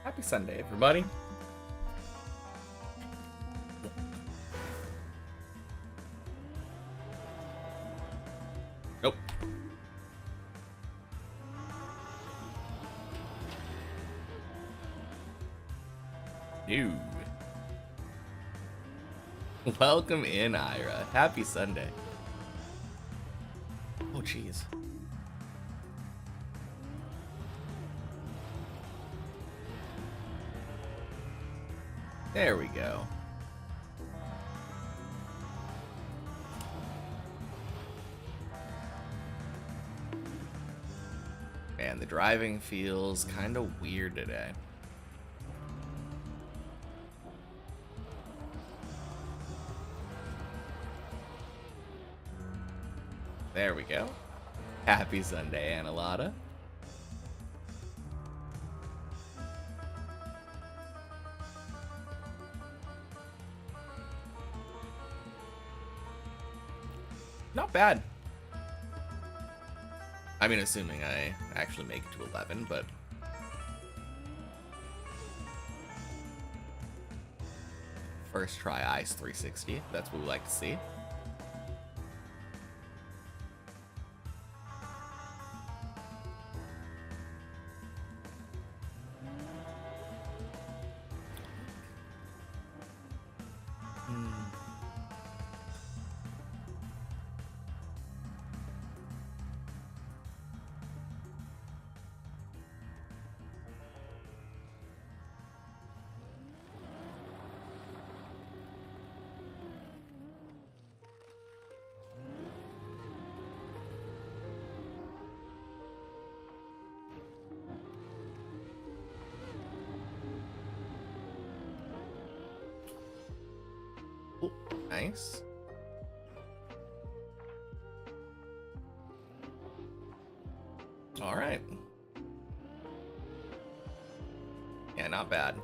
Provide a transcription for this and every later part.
Happy Sunday, everybody. Nope. Noob. Welcome in, Ira. Happy Sunday. Oh, jeez. There we go. Man, the driving feels kind of weird today. There we go. Happy Sunday, Annalada. Not bad. I mean, assuming I actually make it to 11, but... First try Ice 360. That's what we like to see. Ooh, nice. All right. Yeah, not bad.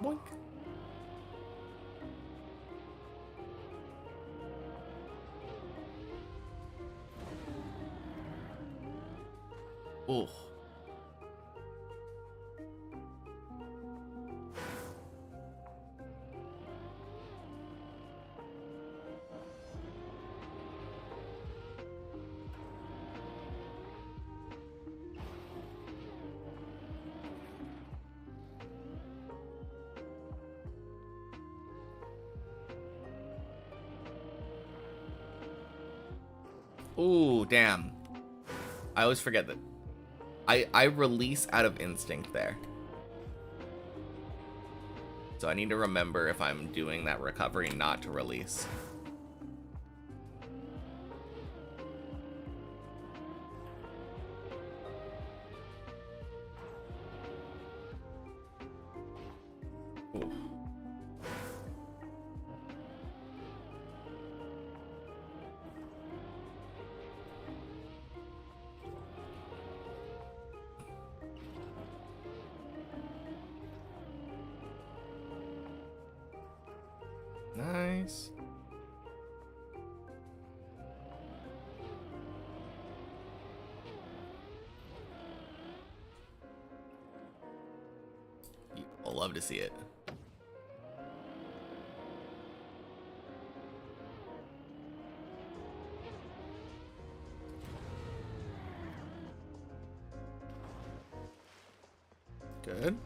Boink. Ooh. Ooh, damn. I always forget that. I release out of instinct there. So I need to remember if I'm doing that recovery not to release. Ooh. Nice. I'll love to see it. Good.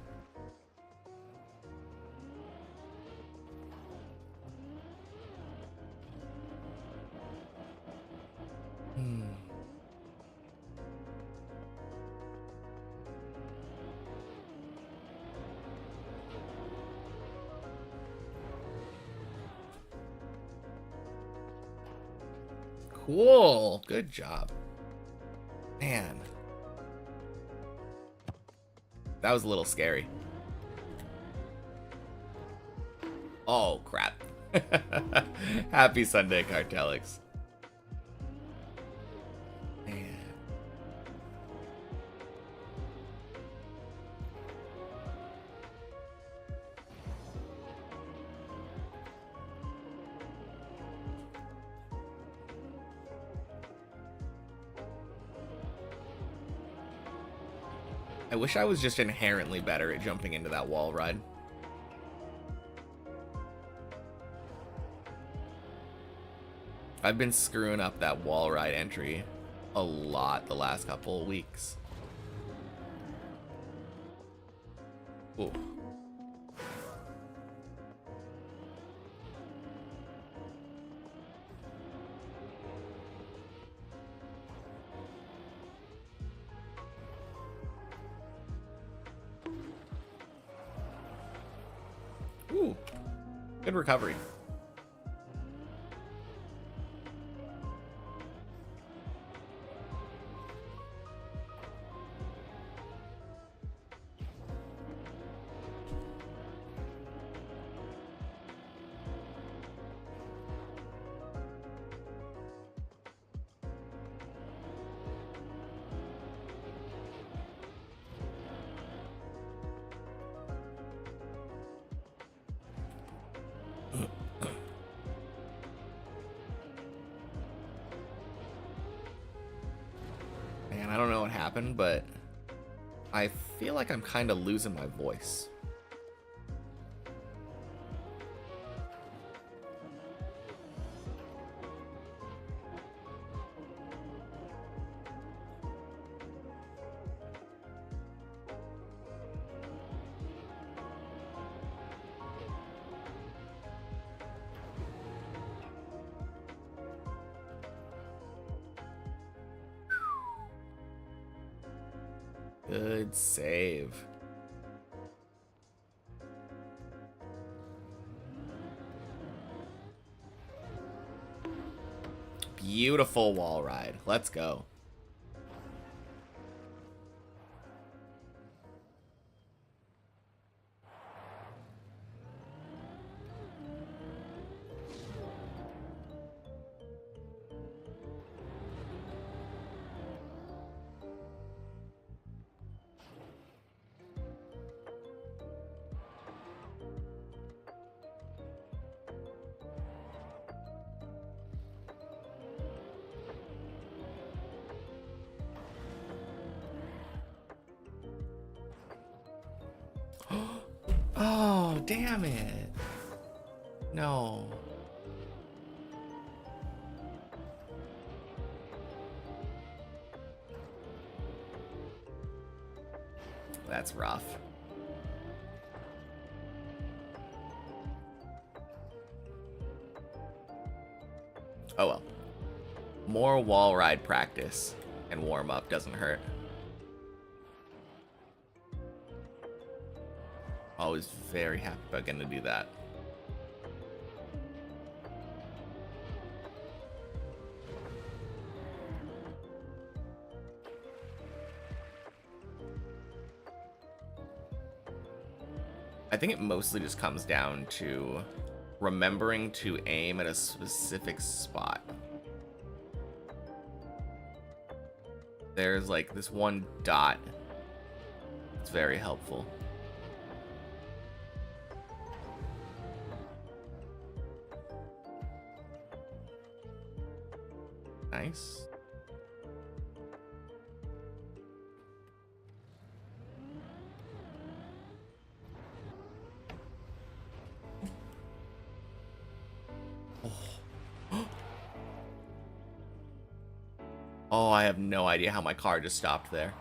Cool. Good job. Man. That was a little scary. Oh, crap. Happy Sunday, Cartelix. Man. I wish I was just inherently better at jumping into that wall ride. I've been screwing up that wall ride entry a lot the last couple of weeks. Ooh. Ooh. Good recovery. Man, I don't know what happened, but I feel like I'm kind of losing my voice. Good save. Beautiful wall ride. Let's go. Oh, damn it. No. That's rough. Oh well. More wall ride practice and warm up doesn't hurt. Always very happy about getting to do that. I think it mostly just comes down to remembering to aim at a specific spot. There's like this one dot. It's very helpful. Nice. Oh, I have no idea how my car just stopped there.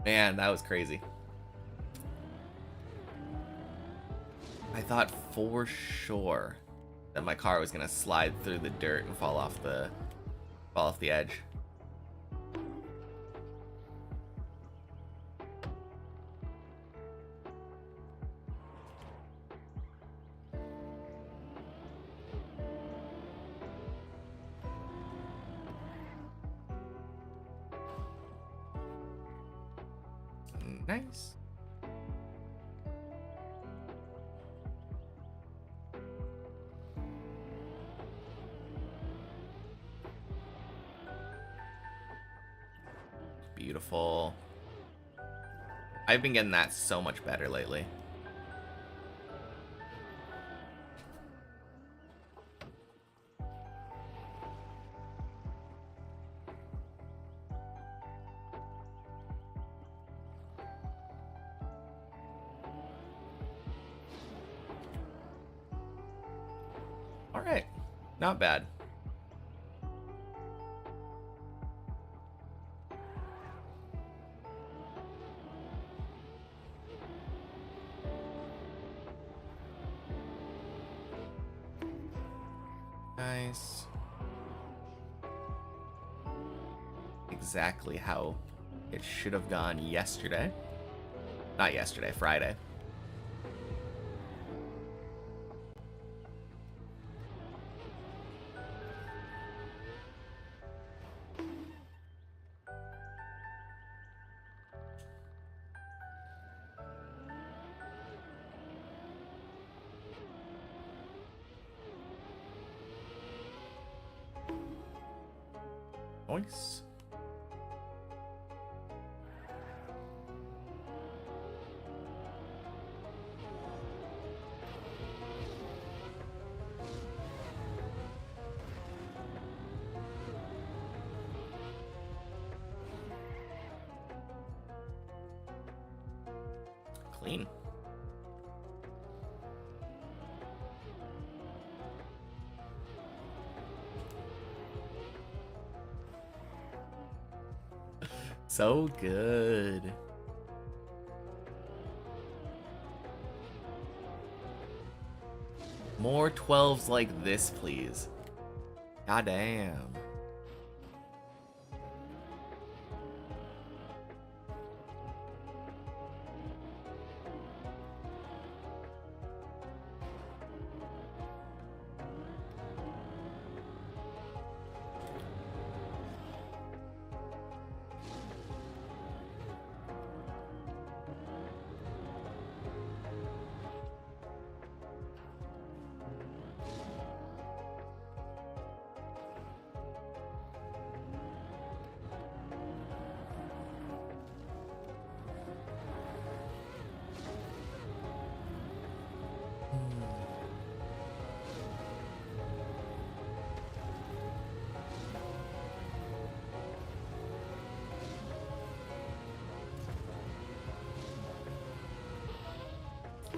Man, that was crazy. I thought for sure that my car was gonna slide through the dirt and fall off the edge. Nice. beautiful. I've been getting that so much better lately. All right, not bad. Nice. Exactly how it should have gone yesterday. Not yesterday, Friday. Nice. Clean. So good. More 12s like this, please. Goddamn.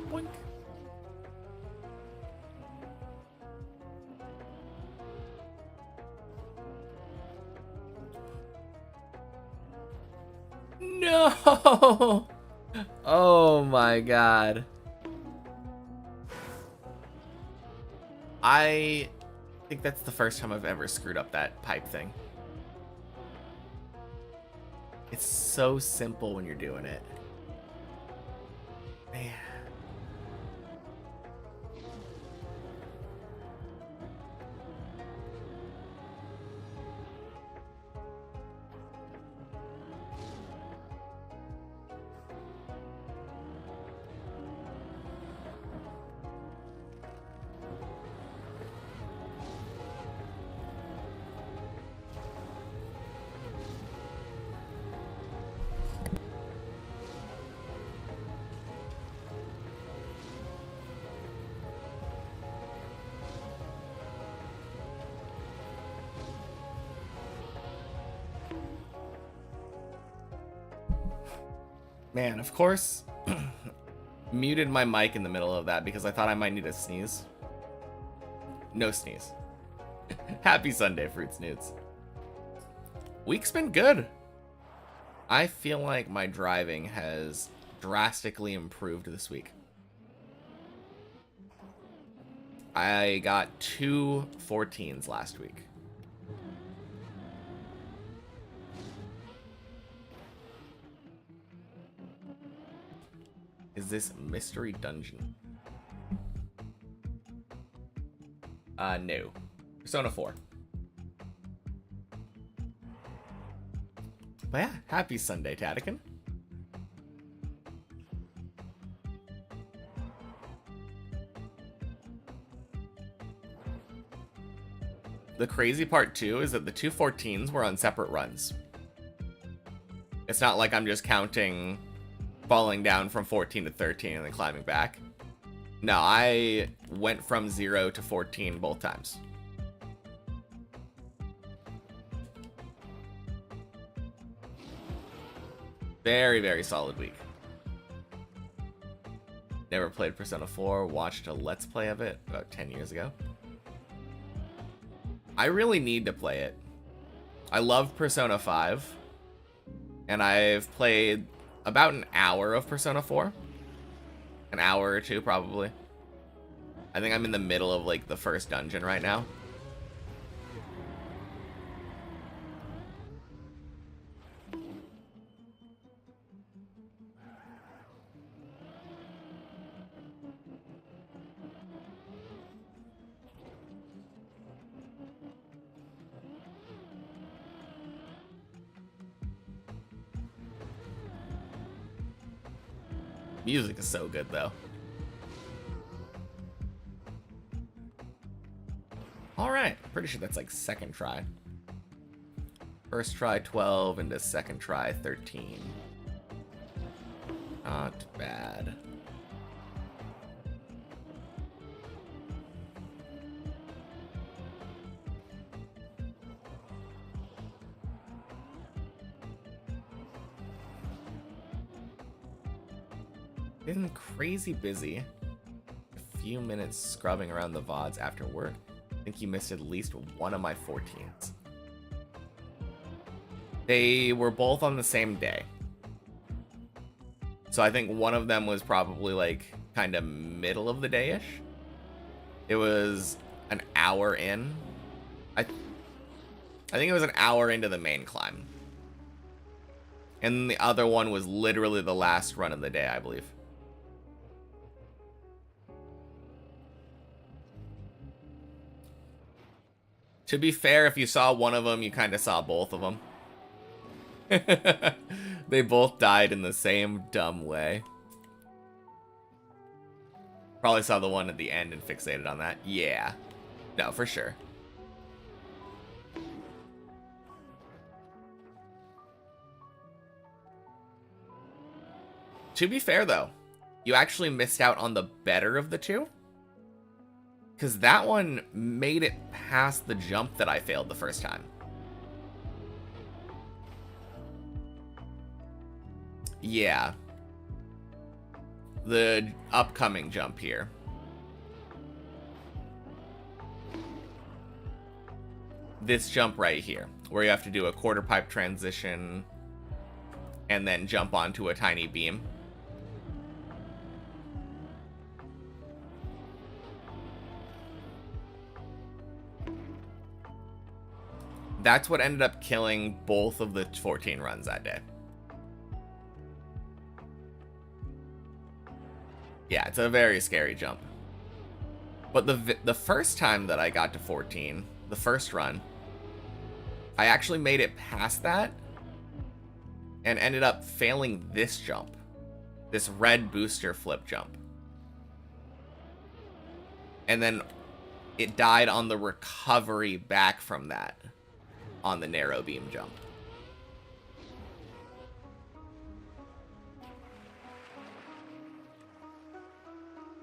Boink. No! Oh my god. I think that's the first time I've ever screwed up that pipe thing. It's so simple when you're doing it. Man. Man, of course, muted my mic in the middle of that because I thought I might need a sneeze. No sneeze. Happy Sunday, Fruit Snoots. Week's been good. I feel like my driving has drastically improved this week. I got 2 14s last week. Is this mystery dungeon? No. Persona 4. But yeah, happy Sunday, Tatican. The crazy part too is that the 2 14s were on separate runs. It's not like I'm just counting falling down from 14 to 13 and then climbing back. No, I went from 0 to 14 both times. Very, very solid week. Never played Persona 4, watched a Let's Play of it about 10 years ago. I really need to play it. I love Persona 5, and I've played about an hour of Persona 4. An hour or two, probably. I think I'm in the middle of, like, the first dungeon right now. Music is so good, though. Alright, pretty sure that's like second try. First try 12 into second try 13. Not bad. Been crazy busy. A few minutes scrubbing around the VODs after work. I think you missed at least one of my 14s. They were both on the same day. So I think one of them was probably like kind of middle of the day-ish. It was an hour in. I think it was an hour into the main climb. And the other one was literally the last run of the day, I believe. To be fair, if you saw one of them, you kind of saw both of them. They both died in the same dumb way. Probably saw the one at the end and fixated on that. Yeah. No, for sure. To be fair, though, you actually missed out on the better of the two. Because that one made it past the jump that I failed the first time. Yeah. The upcoming jump here. This jump right here, where you have to do a quarter pipe transition and then jump onto a tiny beam. That's what ended up killing both of the 14 runs that day. Yeah, it's a very scary jump. But the first time that I got to 14, the first run, I actually made it past that and ended up failing this jump. This red booster flip jump. And then it died on the recovery back from that. On the narrow beam jump.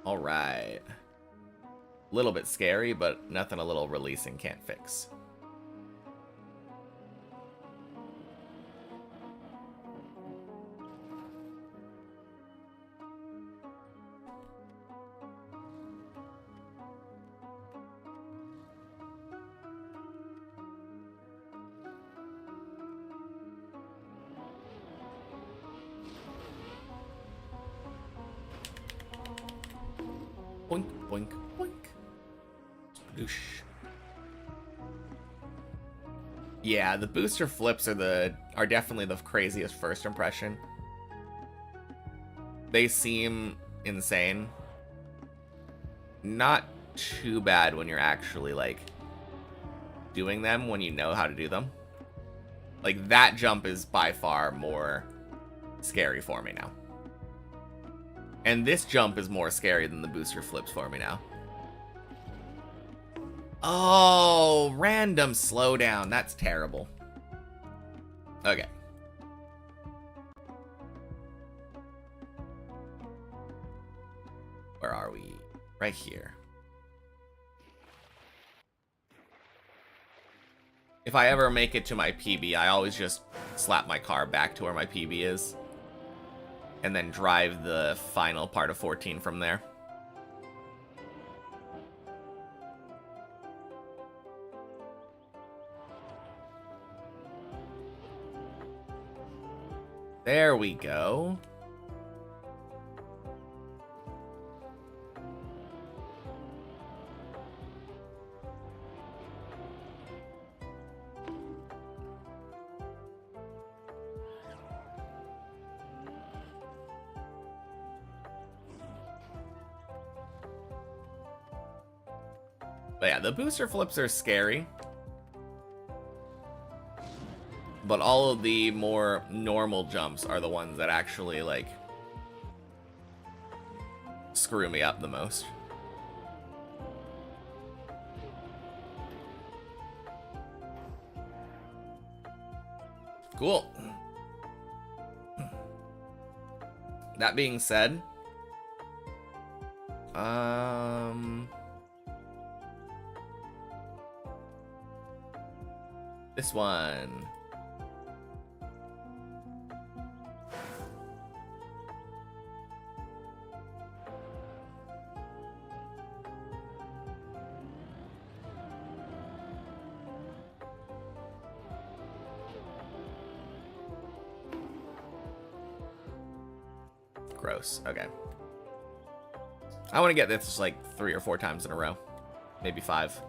All right. A little bit scary, but nothing a little releasing can't fix. Boink, boink, boink. Sploosh. Yeah, the booster flips are definitely the craziest first impression. They seem insane. Not too bad when you're actually like doing them, when you know how to do them. Like that jump is by far more scary for me now. And this jump is more scary than the booster flips for me now. Oh, random slowdown. That's terrible. Okay. Where are we? Right here. If I ever make it to my PB, I always just slap my car back to where my PB is. And then drive the final part of 14 from there. There we go. But yeah, the booster flips are scary. But all of the more normal jumps are the ones that actually, like, screw me up the most. Cool. That being said, this one. Gross. Okay. I want to get this like 3 or 4 times in a row. Maybe 5.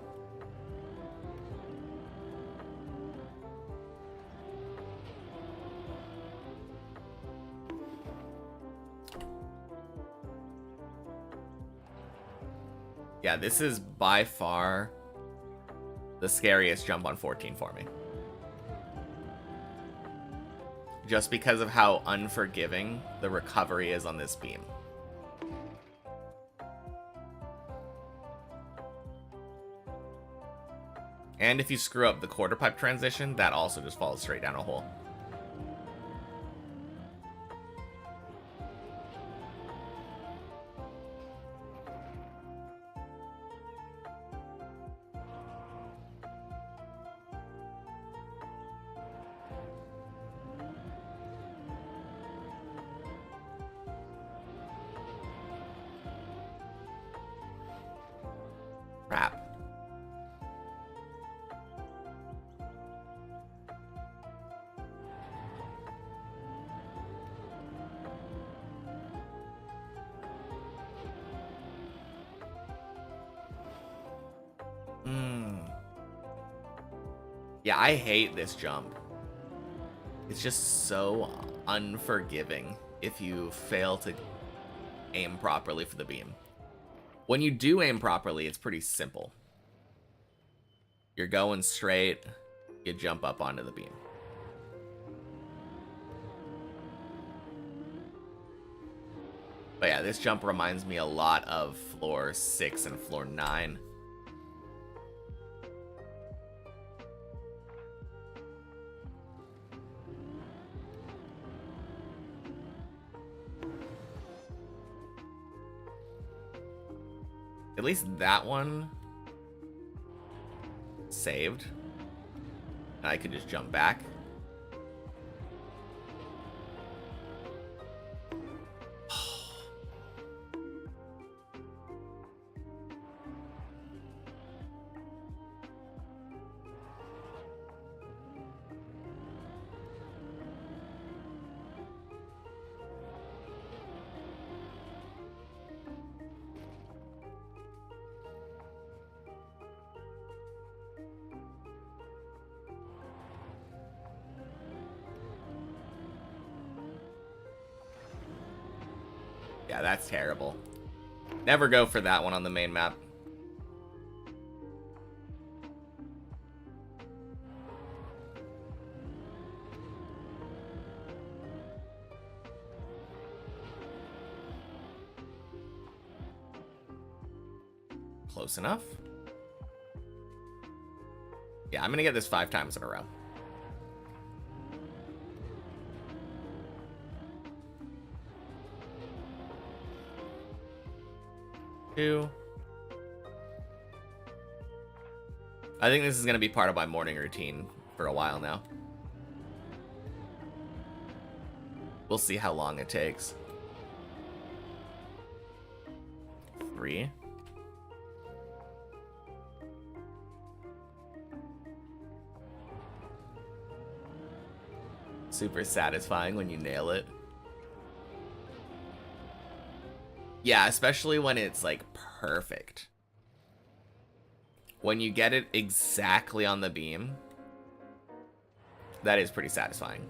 Yeah, this is by far the scariest jump on 14 for me. Just because of how unforgiving the recovery is on this beam. And if you screw up the quarter pipe transition, that also just falls straight down a hole. Crap. Yeah, I hate this jump. It's just so unforgiving if you fail to aim properly for the beam. When you do aim properly, it's pretty simple. You're going straight, you jump up onto the beam. But yeah, this jump reminds me a lot of floor 6 and floor 9. At least that one saved. And I could just jump back. Yeah, that's terrible. Never go for that one on the main map. Close enough. Yeah, I'm gonna get this 5 times in a row. 2. I think this is going to be part of my morning routine for a while now. We'll see how long it takes. 3. Super satisfying when you nail it. Yeah, especially when it's like perfect. When you get it exactly on the beam, that is pretty satisfying.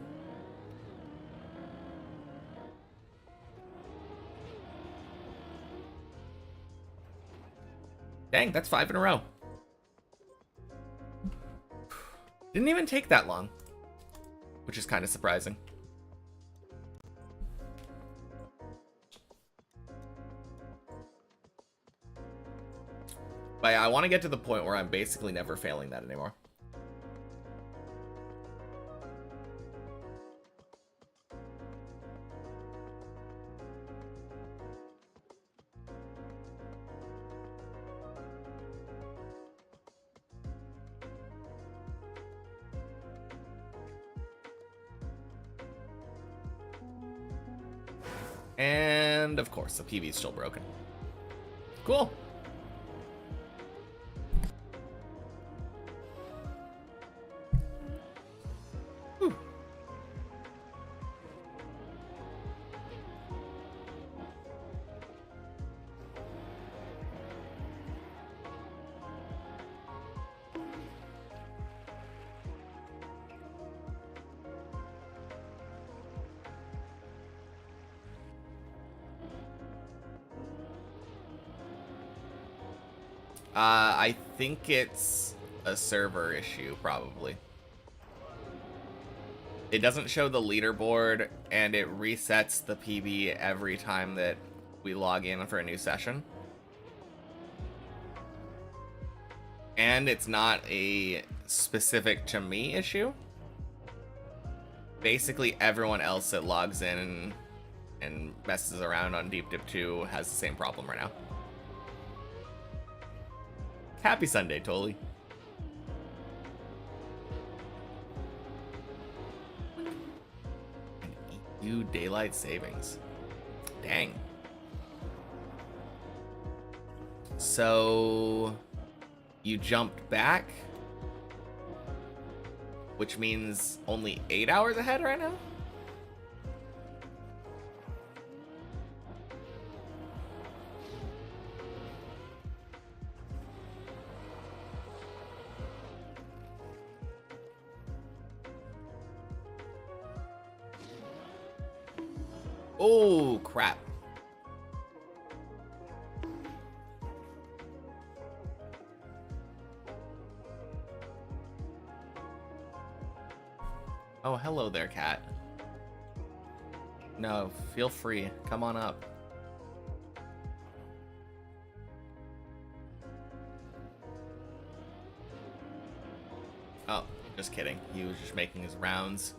Dang, that's 5 in a row. Didn't even take that long, which is kind of surprising. But I want to get to the point where I'm basically never failing that anymore. And of course, the PV is still broken. Cool. Whew. I think it's a server issue, probably. It doesn't show the leaderboard, and it resets the PB every time that we log in for a new session. And it's not a specific to me issue. Basically, everyone else that logs in and messes around on Deep Dip 2 has the same problem right now. Happy Sunday, Toli. And EU daylight savings. Dang. So you jumped back, which means only 8 hours ahead right now? Oh, crap. Oh, hello there, cat. No, feel free. Come on up. Oh, just kidding. He was just making his rounds.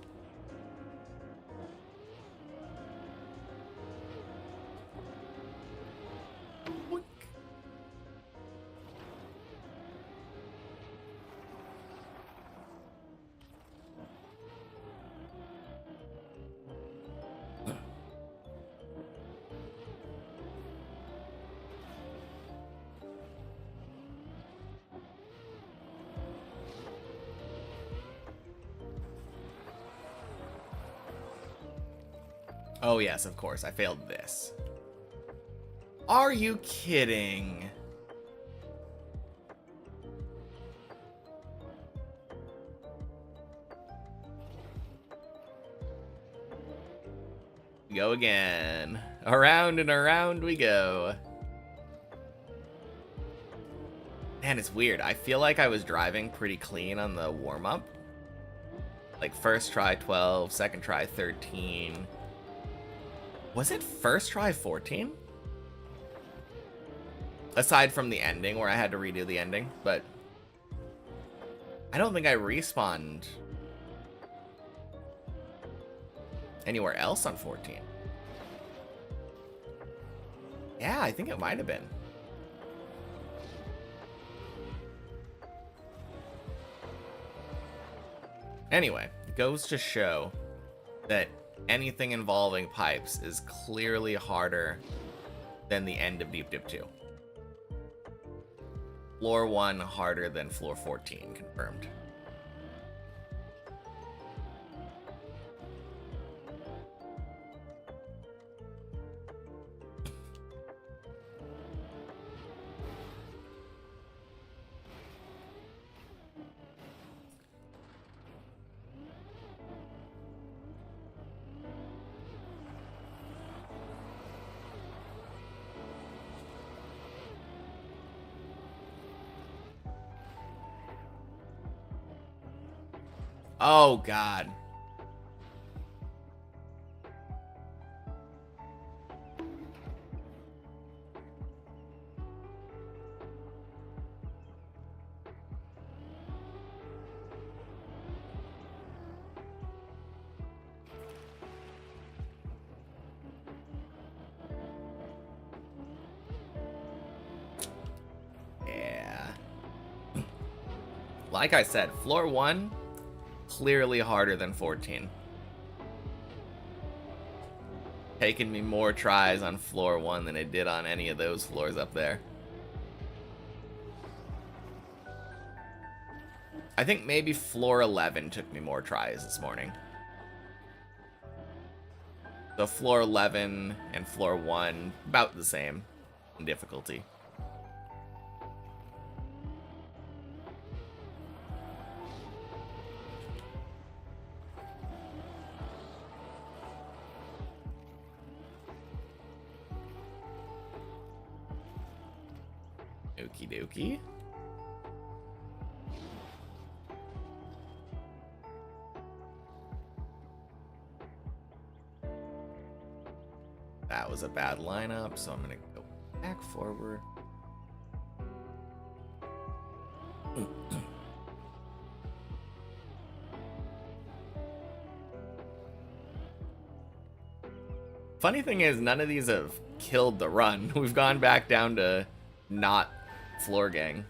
Oh yes, of course, I failed this. Are you kidding? Go again. Around and around we go. Man, it's weird. I feel like I was driving pretty clean on the warm-up. Like first try 12, second try 13. Was it first try 14? Aside from the ending, where I had to redo the ending, but I don't think I respawned anywhere else on 14. Yeah, I think it might have been. Anyway, it goes to show that anything involving pipes is clearly harder than the end of Deep Dip 2. Floor 1 harder than floor 14, confirmed. Oh, God. Yeah. Like I said, floor 1, clearly harder than 14. Taken me more tries on floor 1 than it did on any of those floors up there. I think maybe floor 11 took me more tries this morning. So floor 11 and floor 1, about the same in difficulty. Okie dokie. That was a bad lineup, so I'm gonna go back forward. Funny thing is, none of these have killed the run. We've gone back down to not floor gang.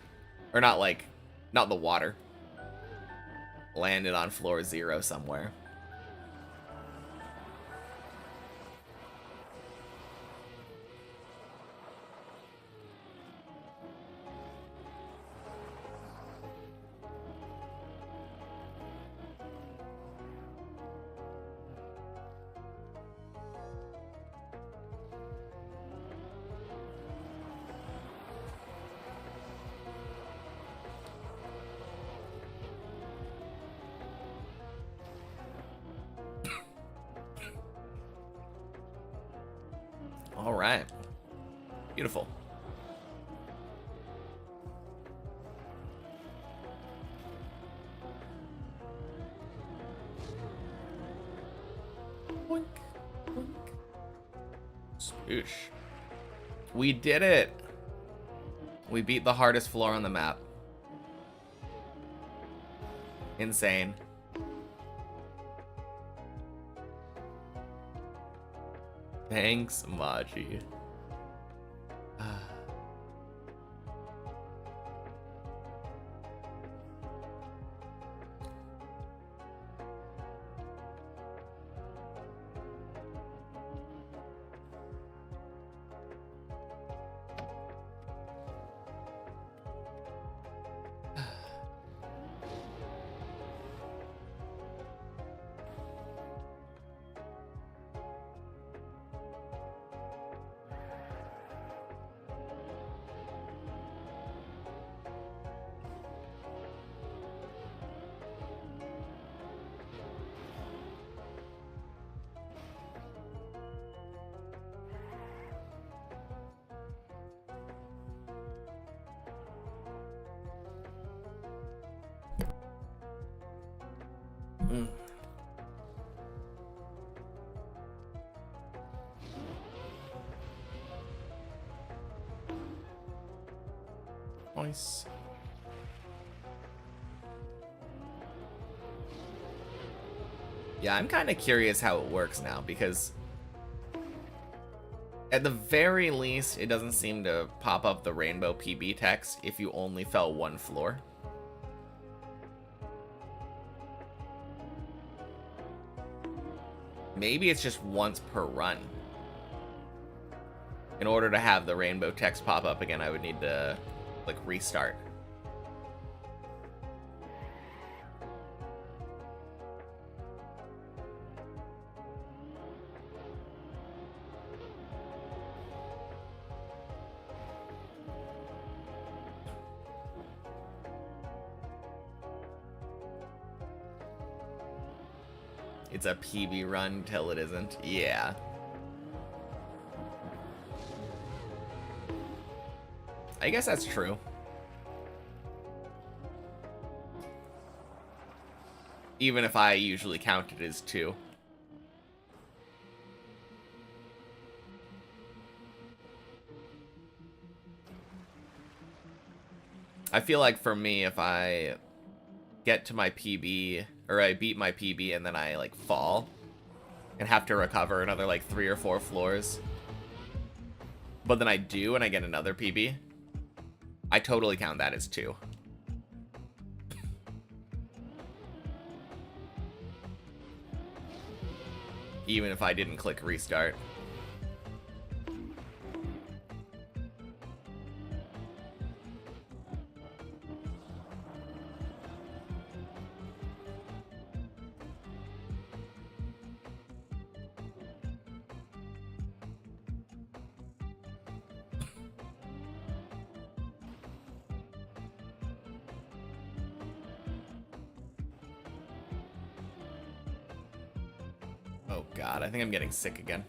Or not like, not the water. Landed on floor 0 somewhere. All right. Beautiful. Boink, boink. Spoosh. We did it. We beat the hardest floor on the map. Insane. Thanks, Maji. Nice. Yeah, I'm kind of curious how it works now, because at the very least, it doesn't seem to pop up the rainbow PB text if you only fell one floor. Maybe it's just once per run. In order to have the rainbow text pop up again, I would need to, like, restart. It's a PB run till it isn't. Yeah. I guess that's true. Even if I usually count it as 2. I feel like for me, if I get to my PB, or I beat my PB and then I, like, fall and have to recover another, like, 3 or 4 floors, but then I do and I get another PB, I totally count that as 2. Even if I didn't click restart. Oh god, I think I'm getting sick again.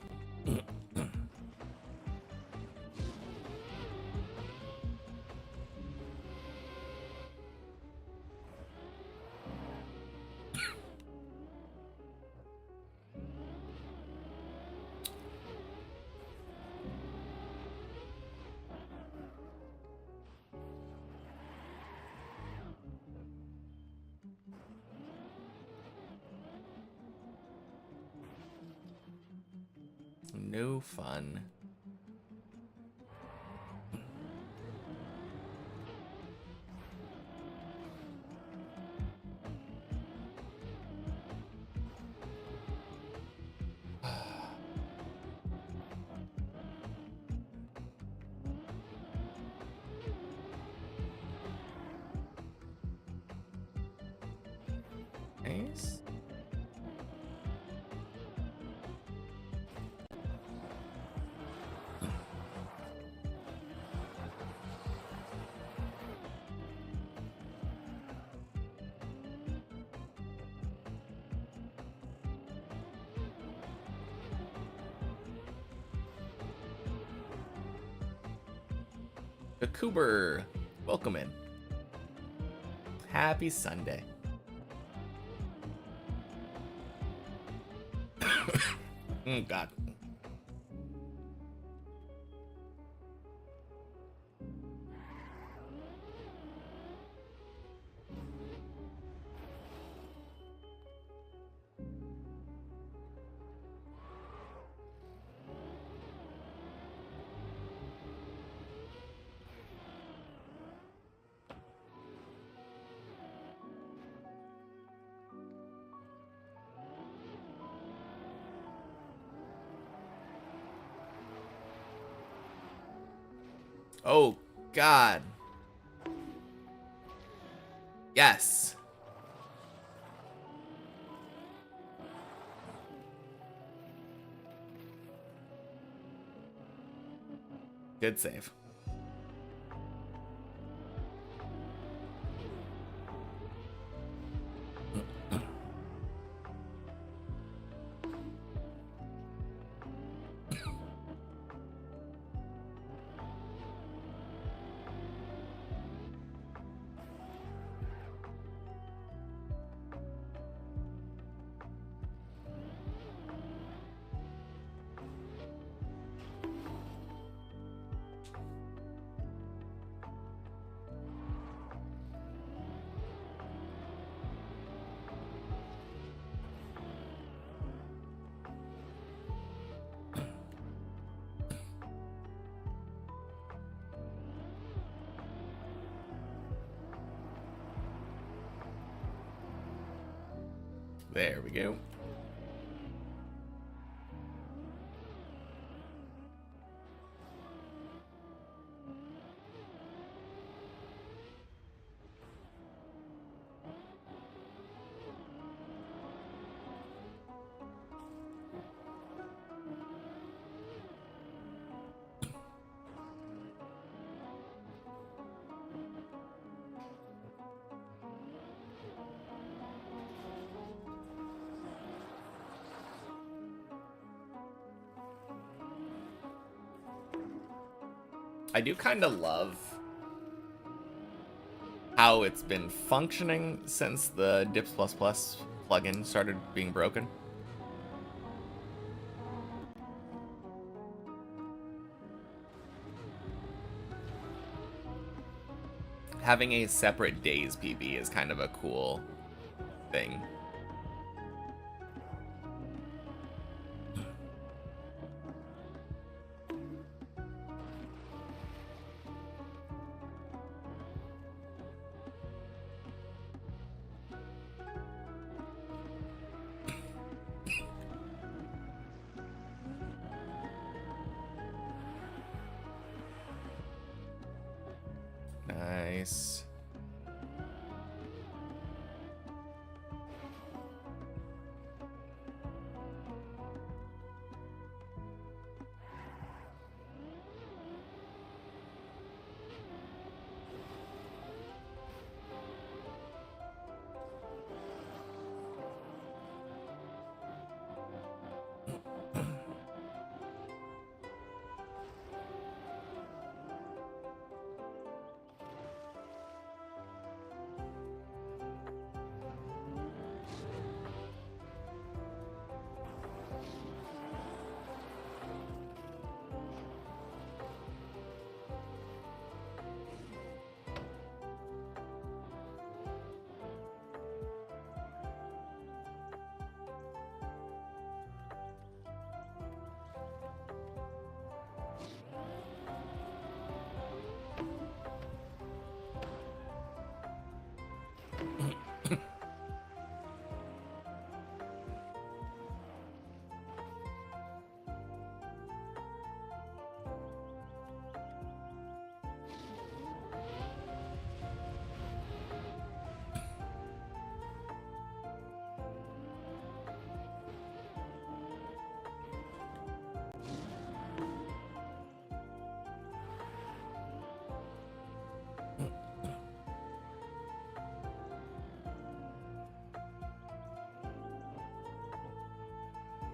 No fun. Nice. The Cooper, welcome in. Happy Sunday. Oh god. Oh, God. Yes. Good save. There we go. I do kind of love how it's been functioning since the Dips++ plugin started being broken. Having a separate days PB is kind of a cool thing. Nice.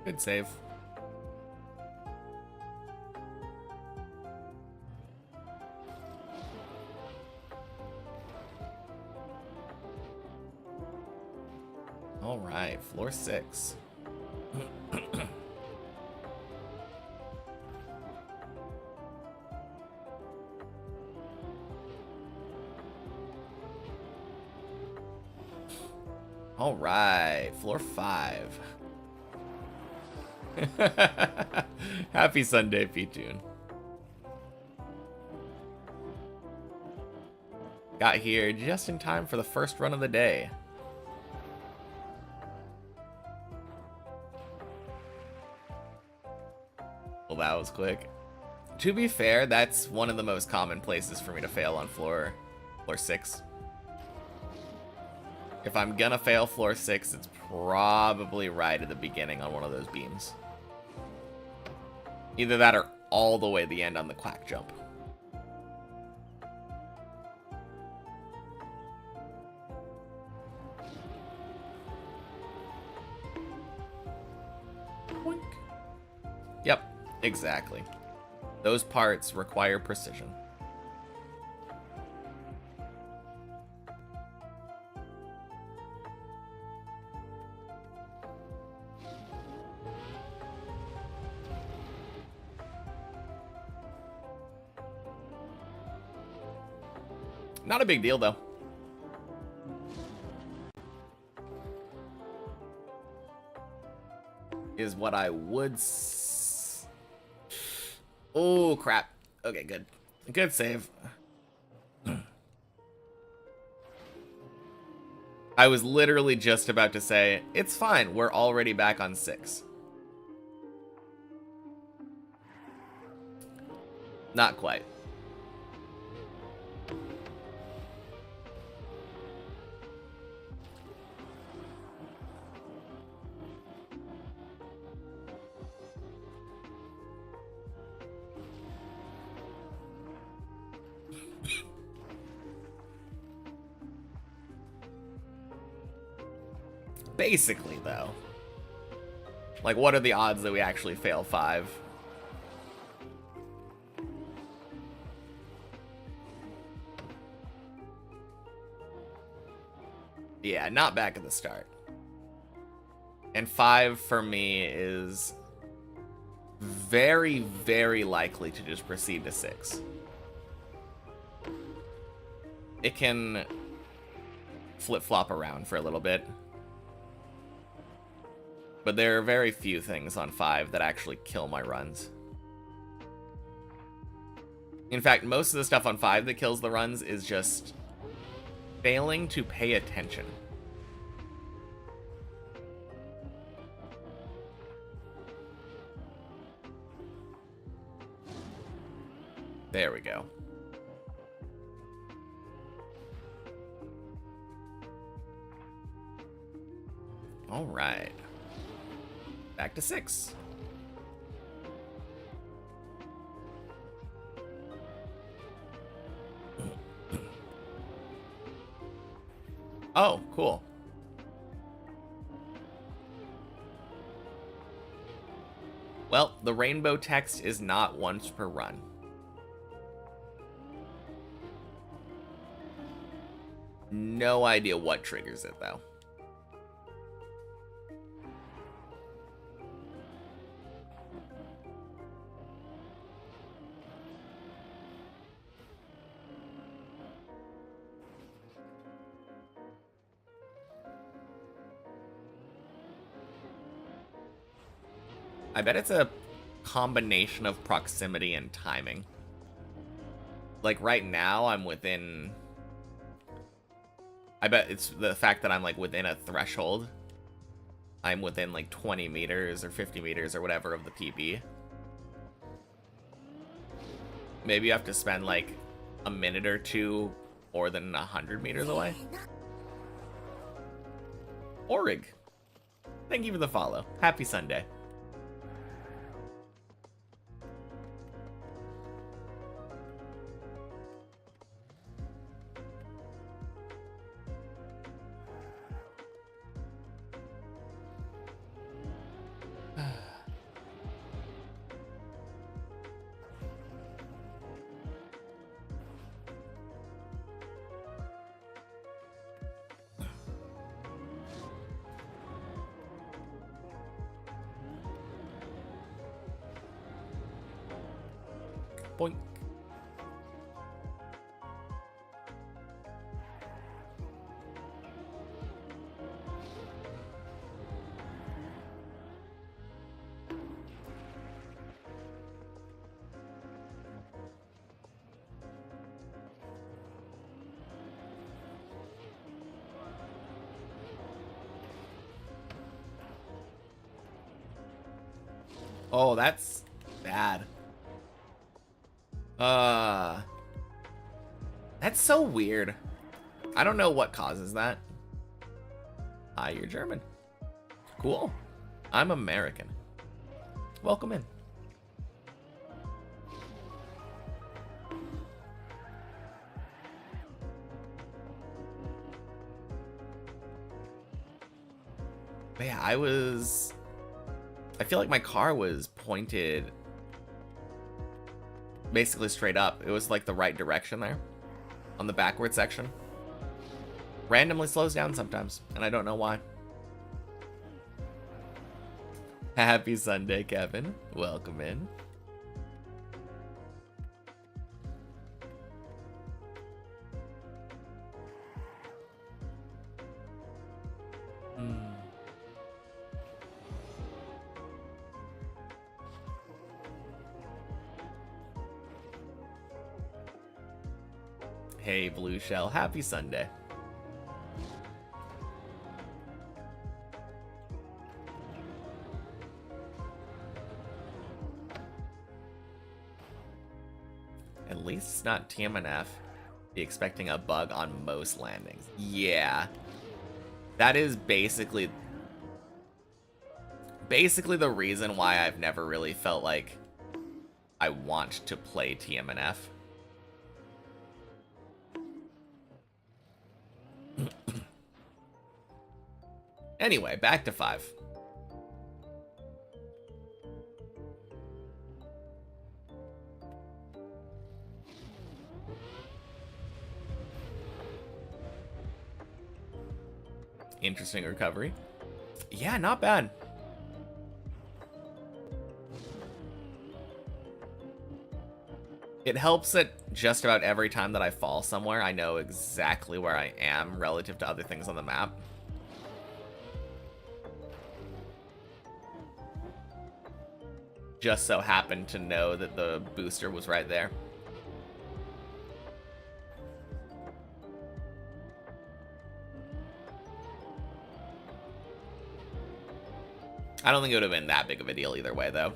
Good save. All right, floor 6. All right, floor 5. Happy Sunday, P-Tune. Got here just in time for the first run of the day. Well, that was quick. To be fair, that's one of the most common places for me to fail on floor 6. If I'm gonna fail floor 6, it's probably right at the beginning on one of those beams. Either that or all the way to the end on the quack jump. Boink. Yep, exactly. Those parts require precision. Not a big deal, though. Is what I would... Oh, crap. Okay, good. Good save. I was literally just about to say, it's fine, we're already back on 6. Not quite. Basically, though. Like, what are the odds that we actually fail 5? Yeah, not back at the start. And 5 for me is very, very likely to just proceed to 6. It can flip-flop around for a little bit. But there are very few things on 5 that actually kill my runs. In fact, most of the stuff on 5 that kills the runs is just failing to pay attention. There we go. All right. Back to 6. Oh, cool. Well, the rainbow text is not once per run. No idea what triggers it, though. I bet it's a combination of proximity and timing. Like right now, I'm within... I bet it's the fact that I'm like within a threshold. I'm within like 20 meters or 50 meters or whatever of the PB. Maybe you have to spend like a minute or two more than 100 meters away. Orig, thank you for the follow. Happy Sunday. Boink. Oh, that's bad. That's so weird. I don't know what causes that. Hi, you're German. Cool. I'm American. Welcome in. But yeah, I feel like my car was pointed basically straight up. It was like the right direction there on the backward section. Randomly slows down sometimes, and I don't know why. Happy Sunday, Kevin. Welcome in. Hey, Blue Shell. Happy Sunday. At least it's not TMNF. Be expecting a bug on most landings. Yeah. That is basically the reason why I've never really felt like I want to play TMNF. Anyway, back to 5. Interesting recovery. Yeah, not bad. It helps that just about every time that I fall somewhere, I know exactly where I am relative to other things on the map. Just so happened to know that the booster was right there. I don't think it would have been that big of a deal either way, though.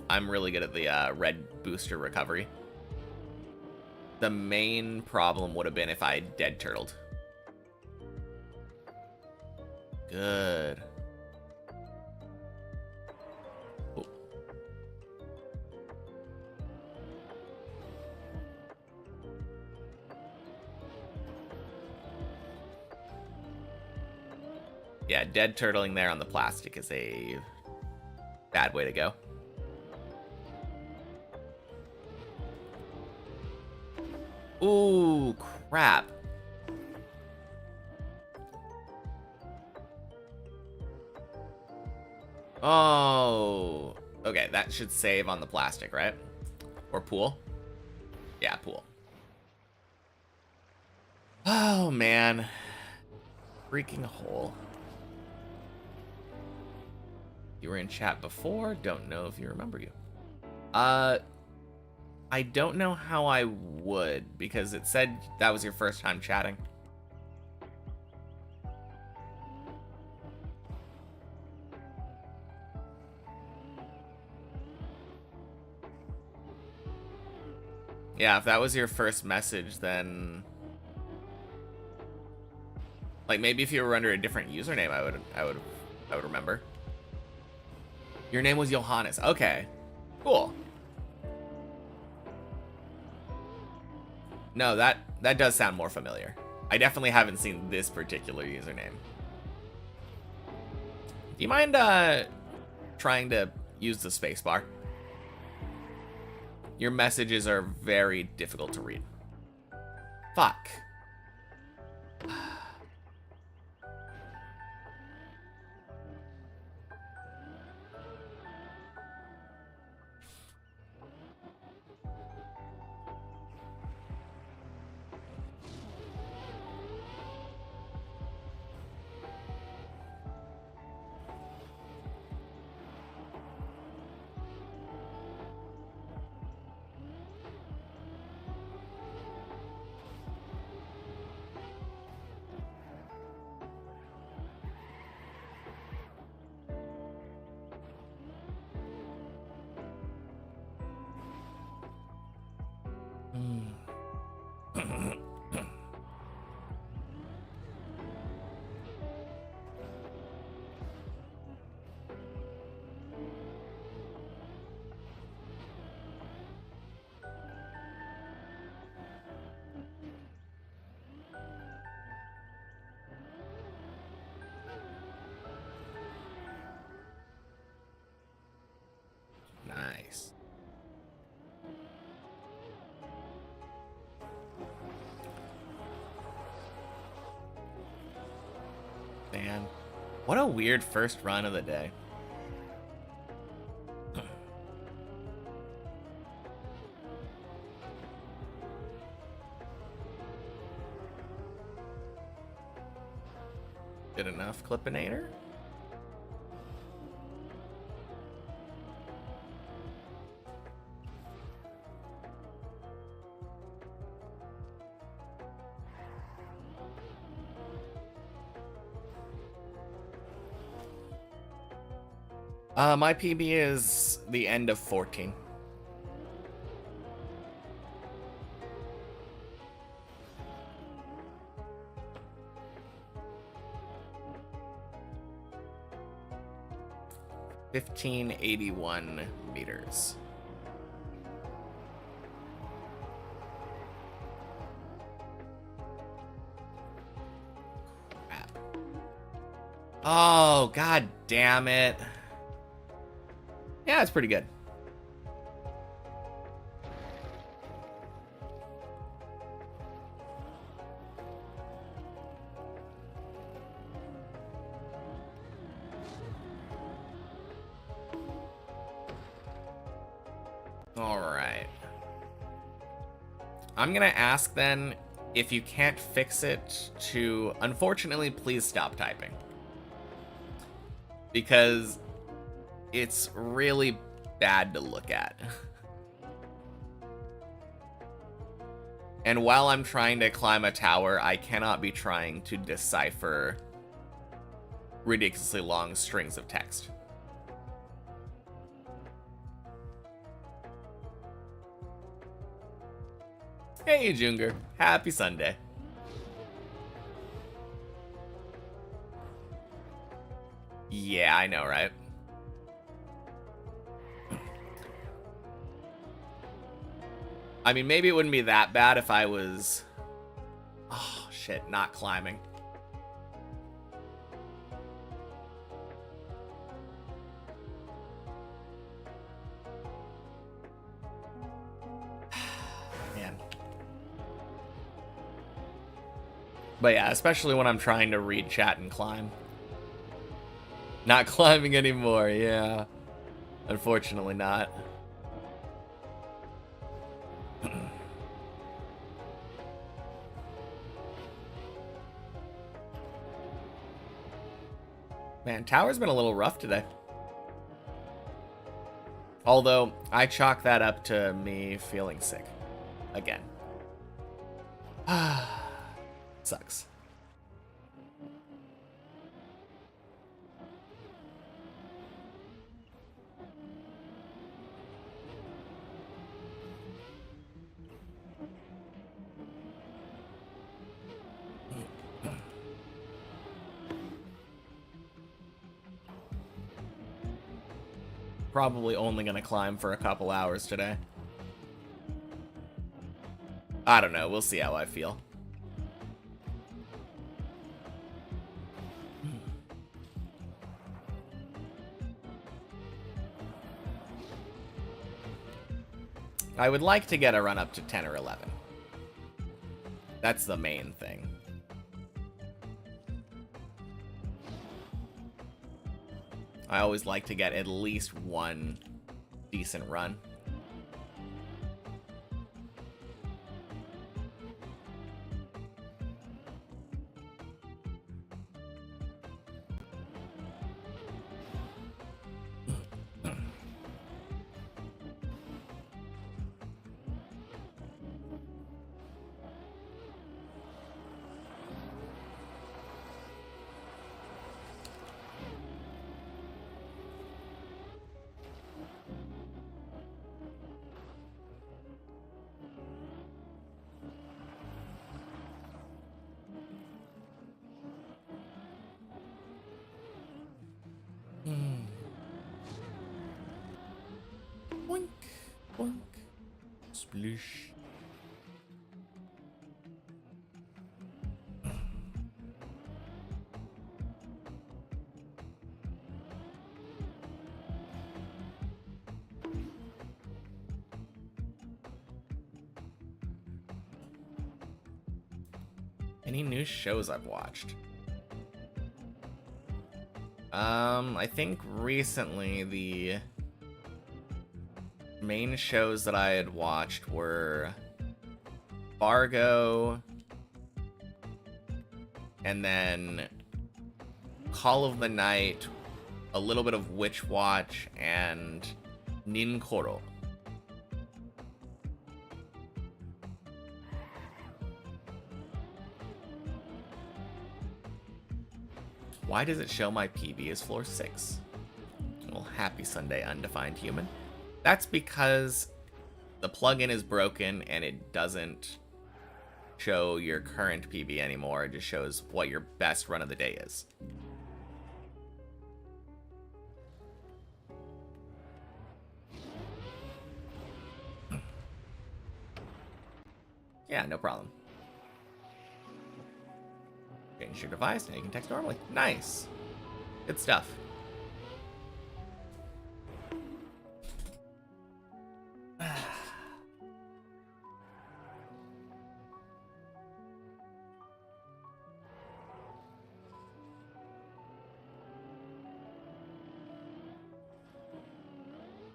I'm really good at the red booster recovery. The main problem would have been if I dead turtled. Good. Oh. Yeah, dead turtling there on the plastic is a bad way to go. Ooh, crap. Oh. Okay, that should save on the plastic, right? Or pool? Yeah, pool. Oh, man. Freaking hole. You were in chat before. Don't know if you remember you. I don't know how I would, because it said that was your first time chatting. Yeah, if that was your first message, then like maybe if you were under a different username, I would remember. Your name was Johannes. Okay. Cool. No, that does sound more familiar. I definitely haven't seen this particular username. Do you mind trying to use the spacebar? Your messages are very difficult to read. Fuck. Nice. Man, what a weird first run of the day. Good enough, Clippinator? My PB is the end of 14. $1581 meters. Crap. Oh, god damn it. Yeah, it's pretty good. Alright. I'm gonna ask then, if you can't fix it, to unfortunately please stop typing. Because it's really bad to look at. And while I'm trying to climb a tower, I cannot be trying to decipher ridiculously long strings of text. Hey, Junger. Happy Sunday. Yeah, I know, right? I mean, maybe it wouldn't be that bad if I was... Oh, shit, not climbing. Man. But yeah, especially when I'm trying to read chat and climb. Not climbing anymore, yeah. Unfortunately not. Man, tower's been a little rough today. Although, I chalk that up to me feeling sick. Again. Sucks. Probably only gonna climb for a couple hours today. I don't know, we'll see how I feel. I would like to get a run up to 10 or 11. That's the main thing. I always like to get at least one decent run. Boink, boink, splish. Any new shows I've watched? I think recently the main shows that I had watched were Fargo, and then Call of the Night, a little bit of Witch Watch, and Ninkoro. Why does it show my PB as floor 6? Well, happy Sunday, undefined human. That's because the plugin is broken and it doesn't show your current PB anymore. It just shows what your best run of the day is. Yeah, no problem. Change your device, now you can text normally. Nice. Good stuff.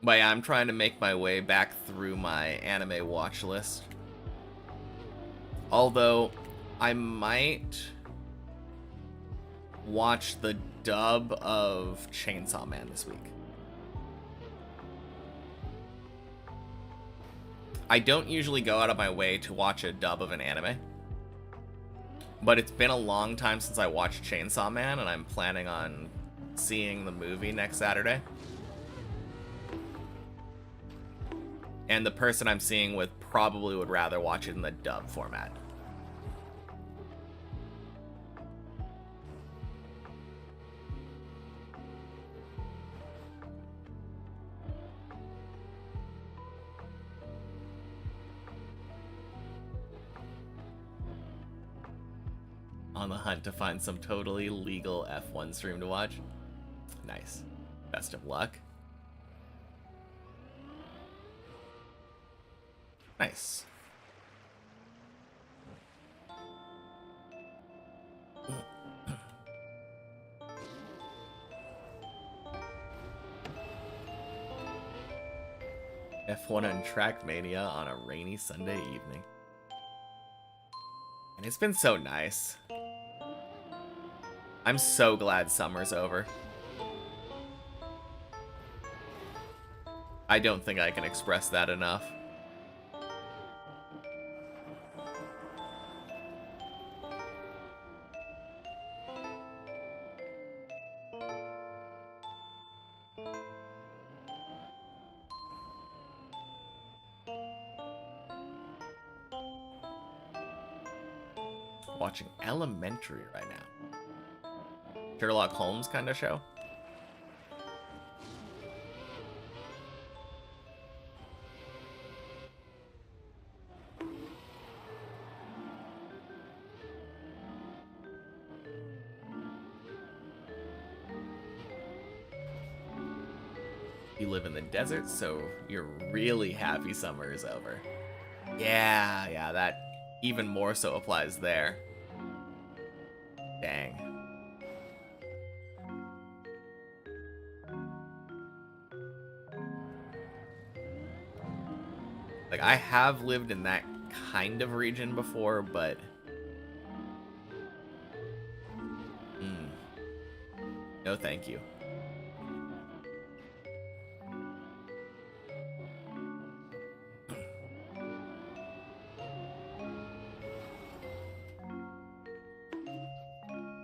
But yeah, I'm trying to make my way back through my anime watch list. Although, I might watch the dub of Chainsaw Man this week. I don't usually go out of my way to watch a dub of an anime, but it's been a long time since I watched Chainsaw Man, and I'm planning on seeing the movie next Saturday. And the person I'm seeing with probably would rather watch it in the dub format. On the hunt to find some totally legal F1 stream to watch. Nice. Best of luck. Nice. F1 and Trackmania on a rainy Sunday evening. And it's been so nice. I'm so glad summer's over. I don't think I can express that enough. Watching Elementary right now. Sherlock Holmes kind of show. You live in the desert, so you're really happy summer is over. Yeah, that even more so applies there. Dang. Like, I have lived in that kind of region before, but... No thank you.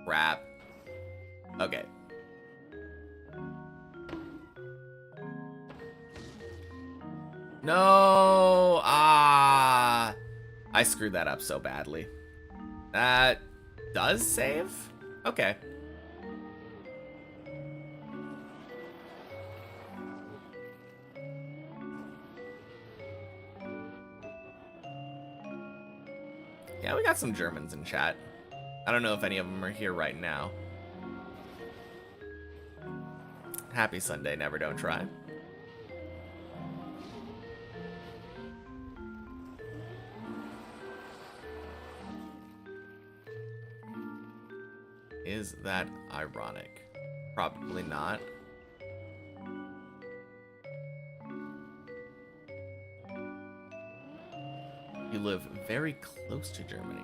Crap. Okay. No! Ah! I screwed that up so badly. That does save? Okay. Yeah, we got some Germans in chat. I don't know if any of them are here right now. Happy Sunday, never don't try. Is that ironic? Probably not. You live very close to Germany.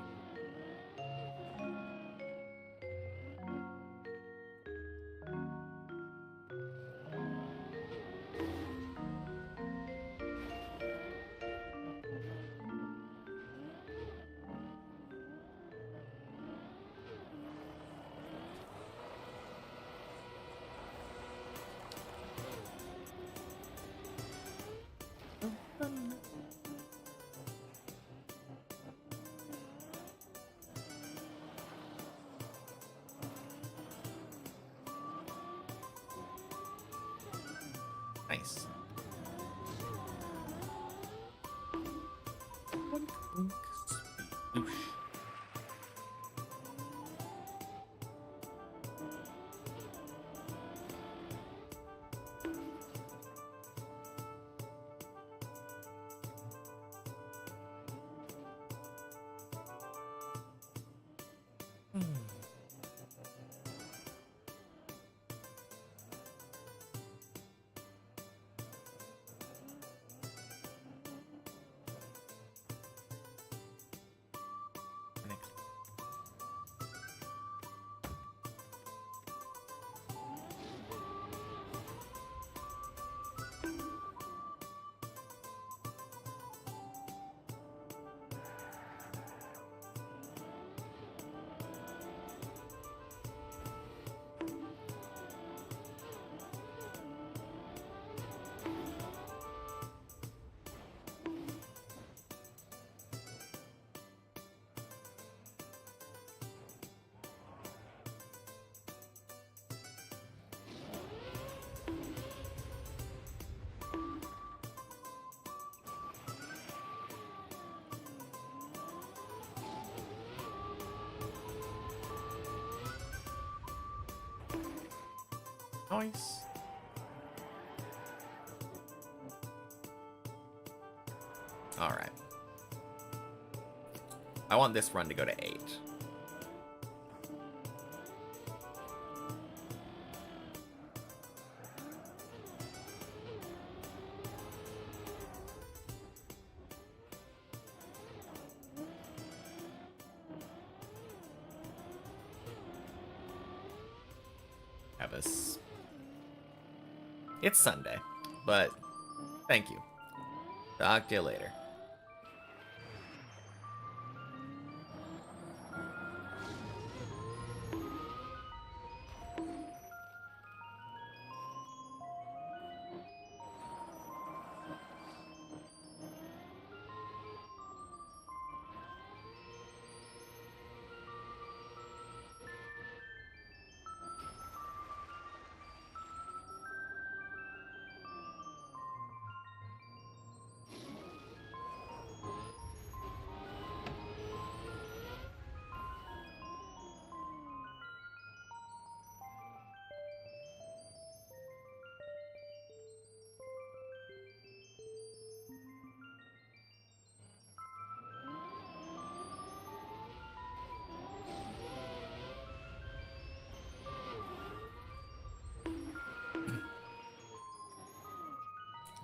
Nice. Nice. Alright. I want this run to go to 8. It's Sunday, but thank you. Talk to you later.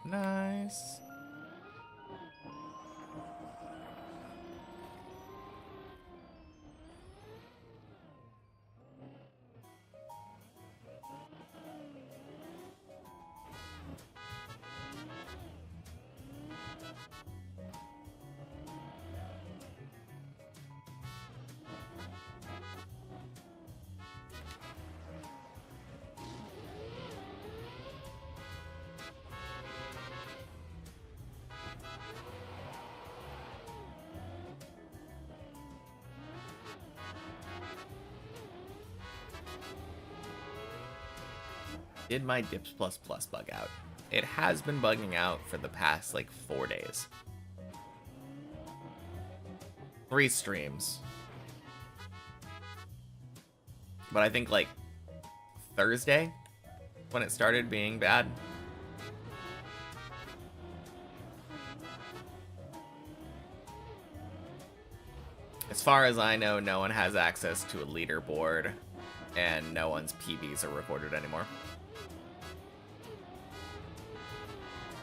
Nice. Did my Dips Plus Plus bug out? It has been bugging out for the past like 4 days. 3 streams. But I think like Thursday when it started being bad. As far as I know, no one has access to a leaderboard and no one's PBs are recorded anymore.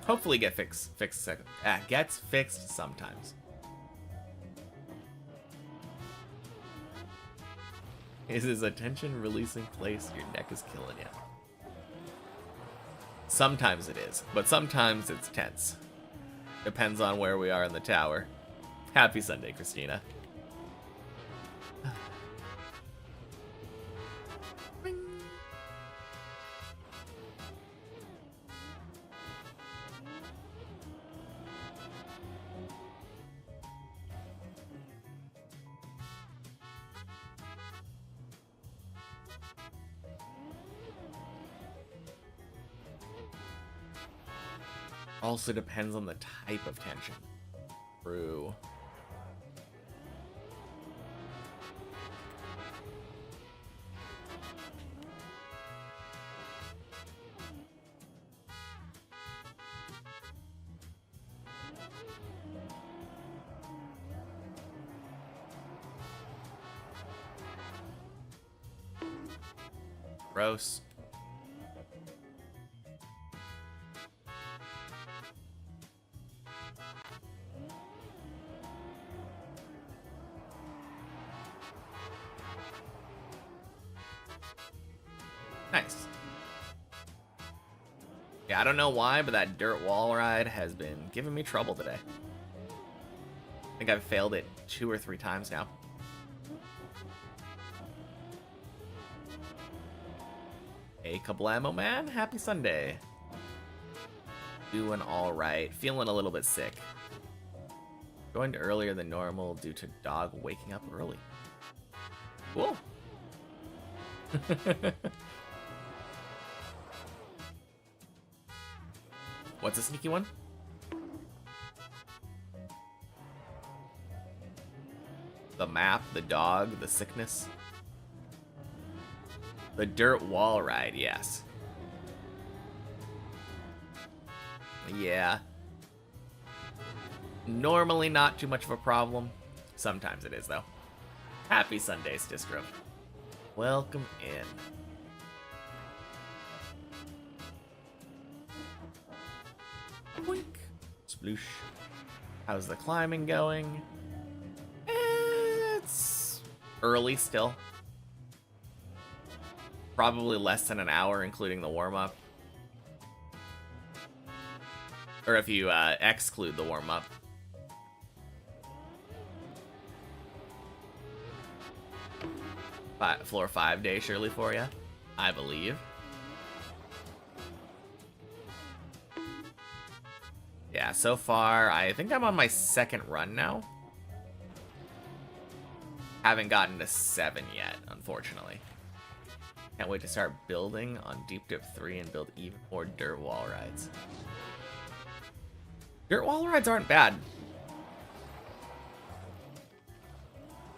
Hopefully gets fixed sometimes. Is his attention releasing place? Your neck is killing you. Sometimes it is, but sometimes it's tense. Depends on where we are in the tower. Happy Sunday, Christina. Also depends on the type of tension. True. Gross. Nice. Yeah, I don't know why, but that dirt wall ride has been giving me trouble today. I think I've failed it 2 or 3 times now. Hey, Kablamo man, happy Sunday. Doing alright. Feeling a little bit sick. Joined earlier than normal due to dog waking up early. Cool. What's a sneaky one? The map, the dog, the sickness. The dirt wall ride, yes. Yeah. Normally not too much of a problem. Sometimes it is, though. Happy Sundays, Distro. Welcome in. Boink. Sploosh. How's the climbing going? It's early still. Probably less than an hour, including the warm-up. Or if you exclude the warm-up. Floor 5 day surely for you, I believe. Yeah, so far, I think I'm on my second run now. Haven't gotten to 7 yet, unfortunately. Can't wait to start building on Deep Dip 3 and build even more dirt wall rides. Dirt wall rides aren't bad.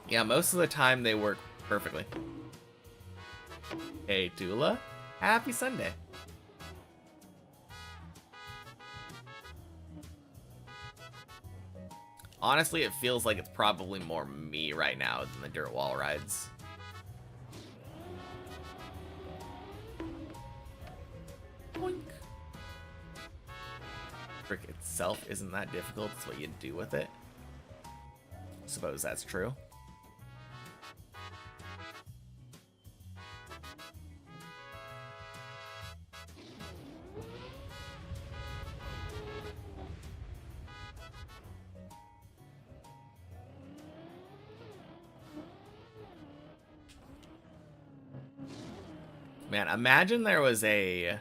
Yeah, most of the time they work perfectly. Hey, Dula. Happy Sunday. Honestly, it feels like it's probably more me right now than the dirt wall rides. Boink. Brick itself isn't that difficult. It's what you do with it. Suppose that's true. Man, imagine there was a...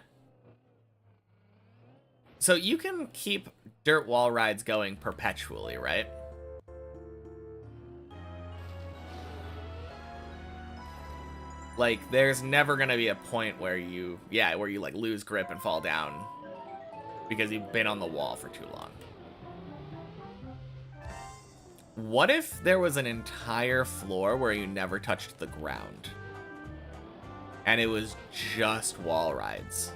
So you can keep dirt wall rides going perpetually, right? Like, there's never gonna be a point where you... Yeah, where you, like, lose grip and fall down because you've been on the wall for too long. What if there was an entire floor where you never touched the ground? And it was just wall rides.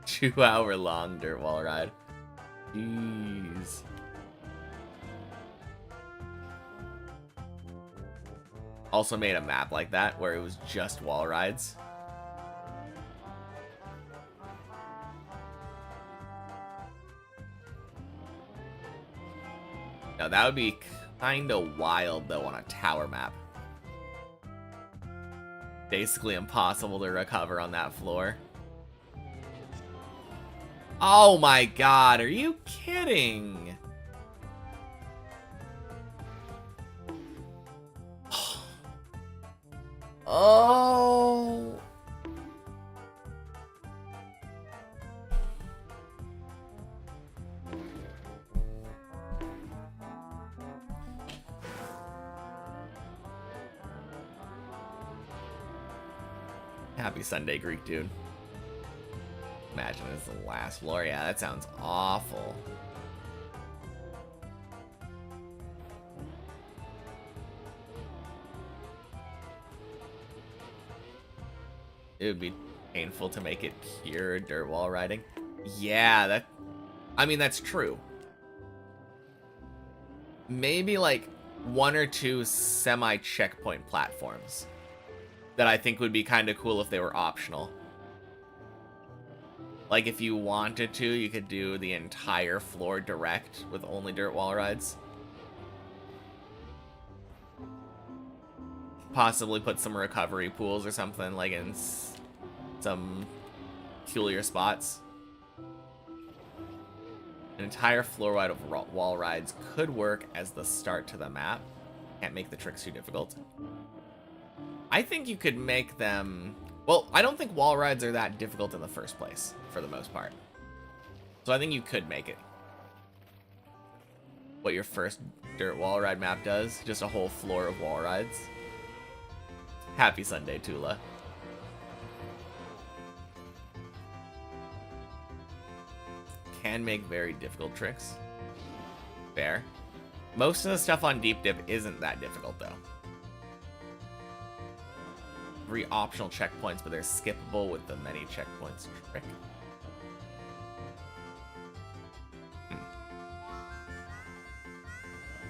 2-hour long dirt wall ride. Jeez. Also made a map like that where it was just wall rides. Now that would be kind of wild though on a tower map. Basically impossible to recover on that floor. Oh my god, are you kidding? Oh. Happy Sunday, Greek dude. Imagine it's the last floor. Yeah, that sounds awful. It would be painful to make it pure dirt wall riding. Yeah, I mean, that's true. Maybe like 1 or 2 semi-checkpoint platforms that I think would be kind of cool if they were optional. Like, if you wanted to, you could do the entire floor direct with only dirt wall rides. Possibly put some recovery pools or something, like in some peculiar spots. An entire floor wide of wall rides could work as the start to the map. Can't make the tricks too difficult. I think you could make them... Well, I don't think wall rides are that difficult in the first place, for the most part. So I think you could make it. What your first dirt wall ride map does. Just a whole floor of wall rides. Happy Sunday, Tula. Can make very difficult tricks. Fair. Most of the stuff on Deep Dip isn't that difficult, though. 3 optional checkpoints, but they're skippable with the many checkpoints trick.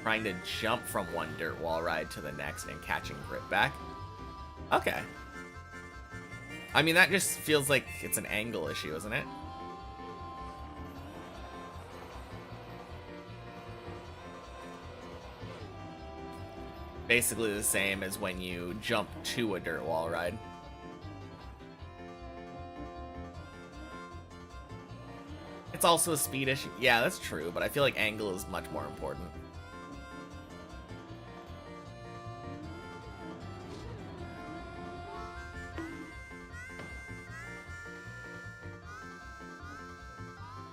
trying to jump from one dirt wall ride to the next and catching grip back. Okay. I mean, that just feels like it's an angle issue, isn't it? Basically the same as when you jump to a dirt wall ride. It's also a speed issue. Yeah, that's true, but I feel like angle is much more important.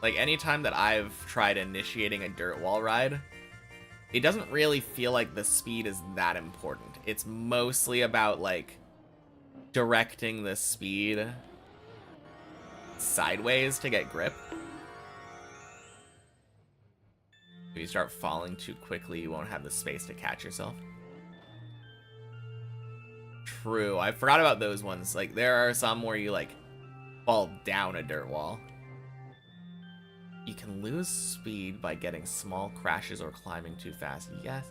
Like, anytime that I've tried initiating a dirt wall ride, it doesn't really feel like the speed is that important. It's mostly about, like, directing the speed sideways to get grip. If you start falling too quickly, you won't have the space to catch yourself. True, I forgot about those ones. Like, there are some where you, like, fall down a dirt wall. You can lose speed by getting small crashes or climbing too fast. Yes.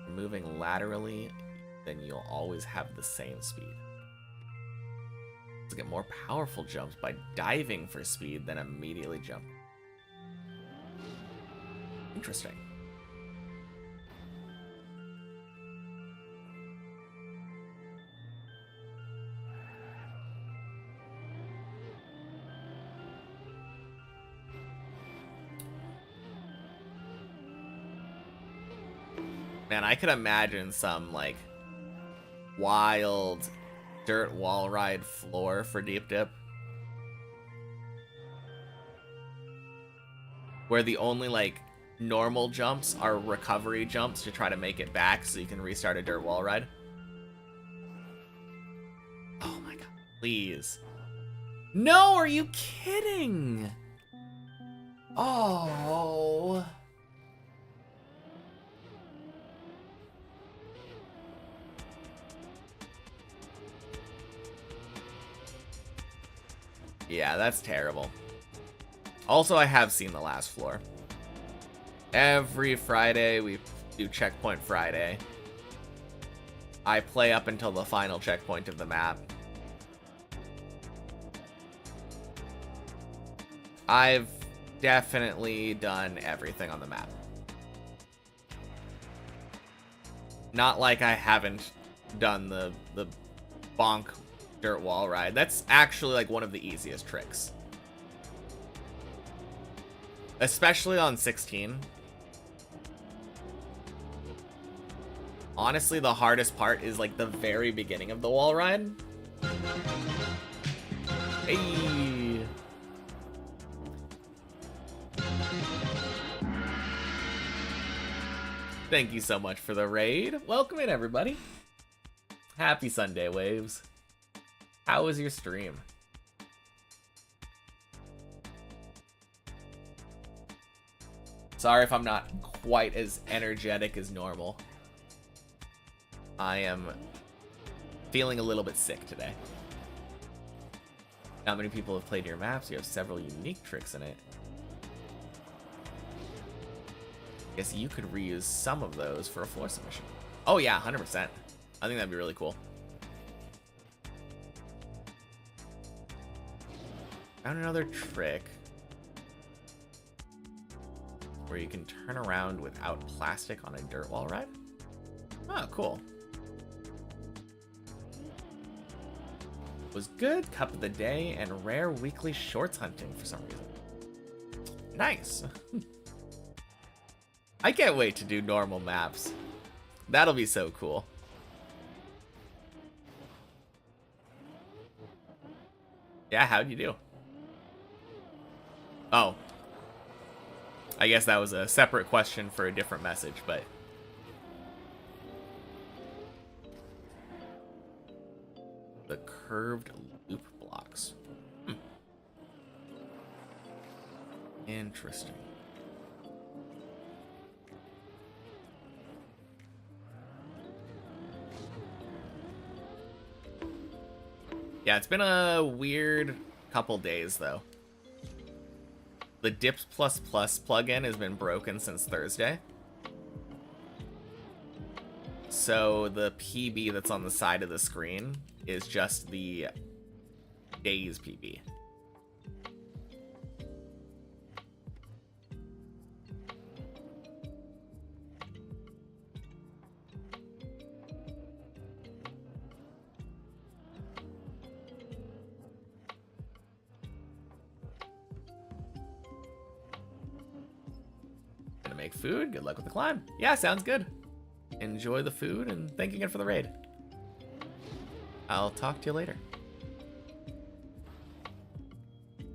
Moving laterally, then you'll always have the same speed. To get more powerful jumps by diving for speed, then immediately jump. Interesting. Man, I could imagine some, like, wild dirt wall ride floor for Deep Dip, where the only, like, normal jumps are recovery jumps to try to make it back so you can restart a dirt wall ride. Oh my god, please. No, are you kidding? Oh. Yeah, that's terrible. Also, I have seen the last floor. Every Friday, we do Checkpoint Friday. I play up until the final checkpoint of the map. I've definitely done everything on the map. Not like I haven't done the bonk dirt wall ride. That's actually like one of the easiest tricks. Especially on 16. Honestly, the hardest part is like the very beginning of the wall ride. Hey. Thank you so much for the raid. Welcome in, everybody. Happy Sunday, Waves. How was your stream? Sorry if I'm not quite as energetic as normal. I am feeling a little bit sick today. Not many people have played your maps. You have several unique tricks in it. Guess you could reuse some of those for a floor submission. Oh yeah, 100%. I think that'd be really cool. Found another trick where you can turn around without plastic on a dirt wall ride. Oh, cool. Was good, cup of the day, and rare weekly shorts hunting for some reason. Nice. I can't wait to do normal maps. That'll be so cool. Yeah, how'd you do? Oh. I guess that was a separate question for a different message, but... The curved loop blocks. Interesting. Yeah, it's been a weird couple days, though. The Dips++ plugin has been broken since Thursday. So the PB that's on the side of the screen is just the day's PB. Gonna make food. Good luck with the climb. Yeah, sounds good. Enjoy the food, and thank you again for the raid. I'll talk to you later.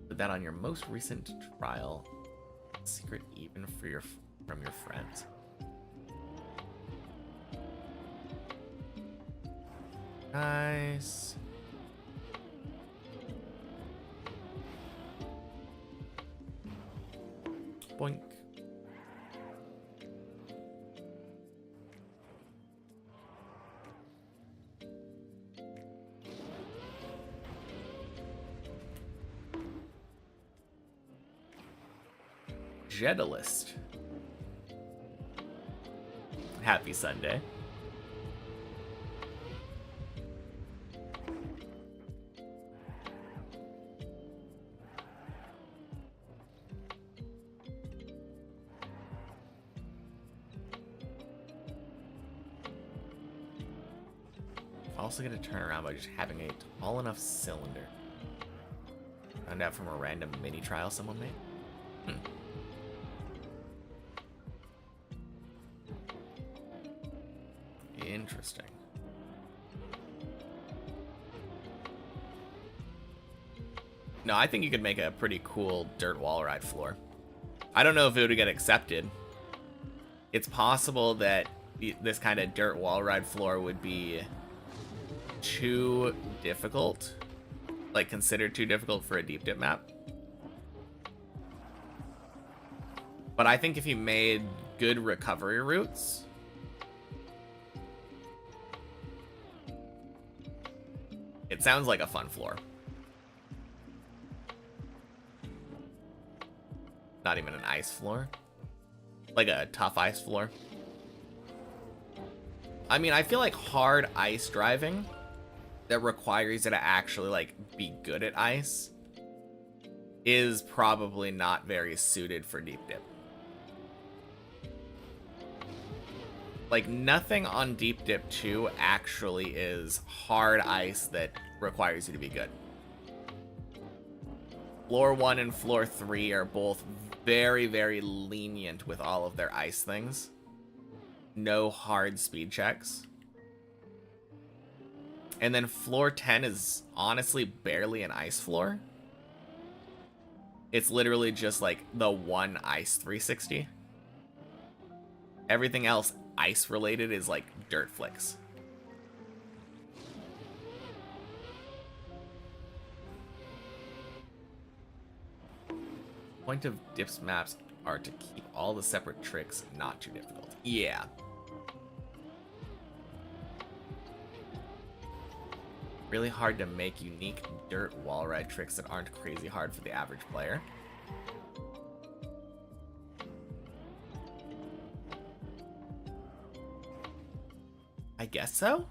Put that on your most recent trial. Secret even from your friends. Nice. Boink. Jedalist. Happy Sunday. Also get to turn around by just having a tall enough cylinder. Found out from a random mini trial someone made. Interesting. No, I think you could make a pretty cool dirt wall ride floor. I don't know if it would get accepted. It's possible that this kind of dirt wall ride floor would be too difficult, like considered too difficult for a deep dip map. But I think if you made good recovery routes, it sounds like a fun floor. Not even an ice floor. Like a tough ice floor. I mean, I feel like hard ice driving that requires you to actually, like, be good at ice is probably not very suited for deep dip. Like, nothing on Deep Dip 2 actually is hard ice that requires you to be good. Floor 1 and Floor 3 are both very, very lenient with all of their ice things. No hard speed checks. And then Floor 10 is honestly barely an ice floor. It's literally just like the one ice 360. Everything else ice related is like dirt flicks. Point of dips maps are to keep all the separate tricks not too difficult. Yeah. Really hard to make unique dirt wall ride tricks that aren't crazy hard for the average player. I guess so?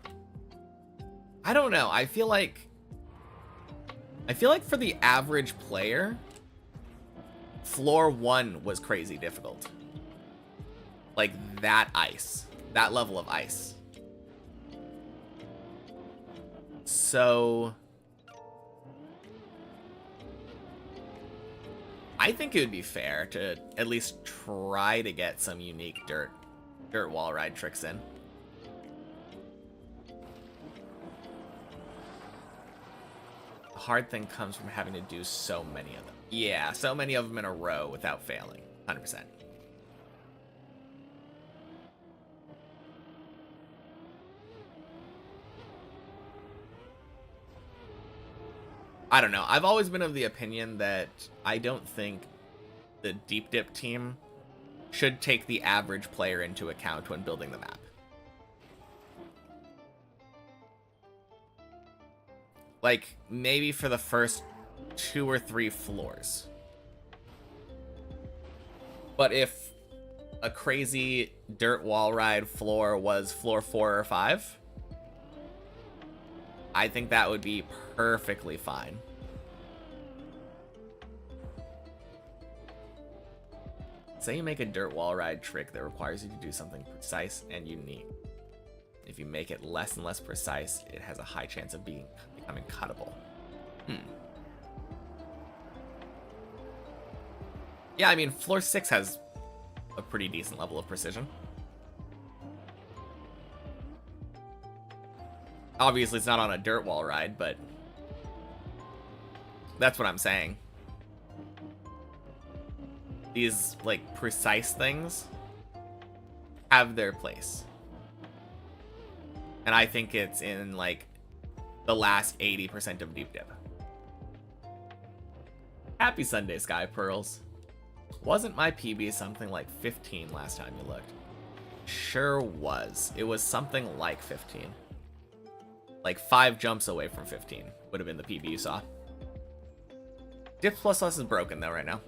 I don't know. I feel like for the average player, Floor 1 was crazy difficult. Like that ice. That level of ice. So I think it would be fair to at least try to get some unique dirt wall ride tricks in. The hard thing comes from having to do so many of them. Yeah, so many of them in a row without failing. 100%. I don't know. I've always been of the opinion that I don't think the Deep Dip team should take the average player into account when building the map. Like, maybe for the first 2 or 3 floors. But if a crazy dirt wall ride floor was floor 4 or 5, I think that would be perfectly fine. Say you make a dirt wall ride trick that requires you to do something precise and unique. If you make it less and less precise, it has a high chance of becoming cuttable. Yeah, I mean, floor 6 has a pretty decent level of precision. Obviously, it's not on a dirt wall ride, but that's what I'm saying. These, like, precise things have their place. And I think it's in, like, the last 80% of Deep Dip. Happy Sunday, Sky Pearls. Wasn't my PB something like 15 last time you looked? Sure was. It was something like 15. Like 5 jumps away from 15 would have been the PB you saw. Dip plus plus is broken though right now.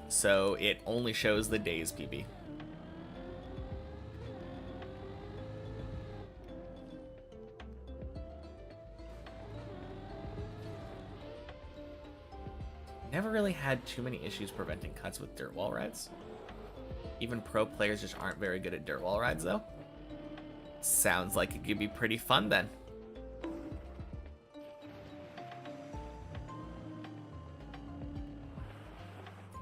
So it only shows the day's PB. Never really had too many issues preventing cuts with dirt wall rides. Even pro players just aren't very good at dirt wall rides though. Sounds like it could be pretty fun then.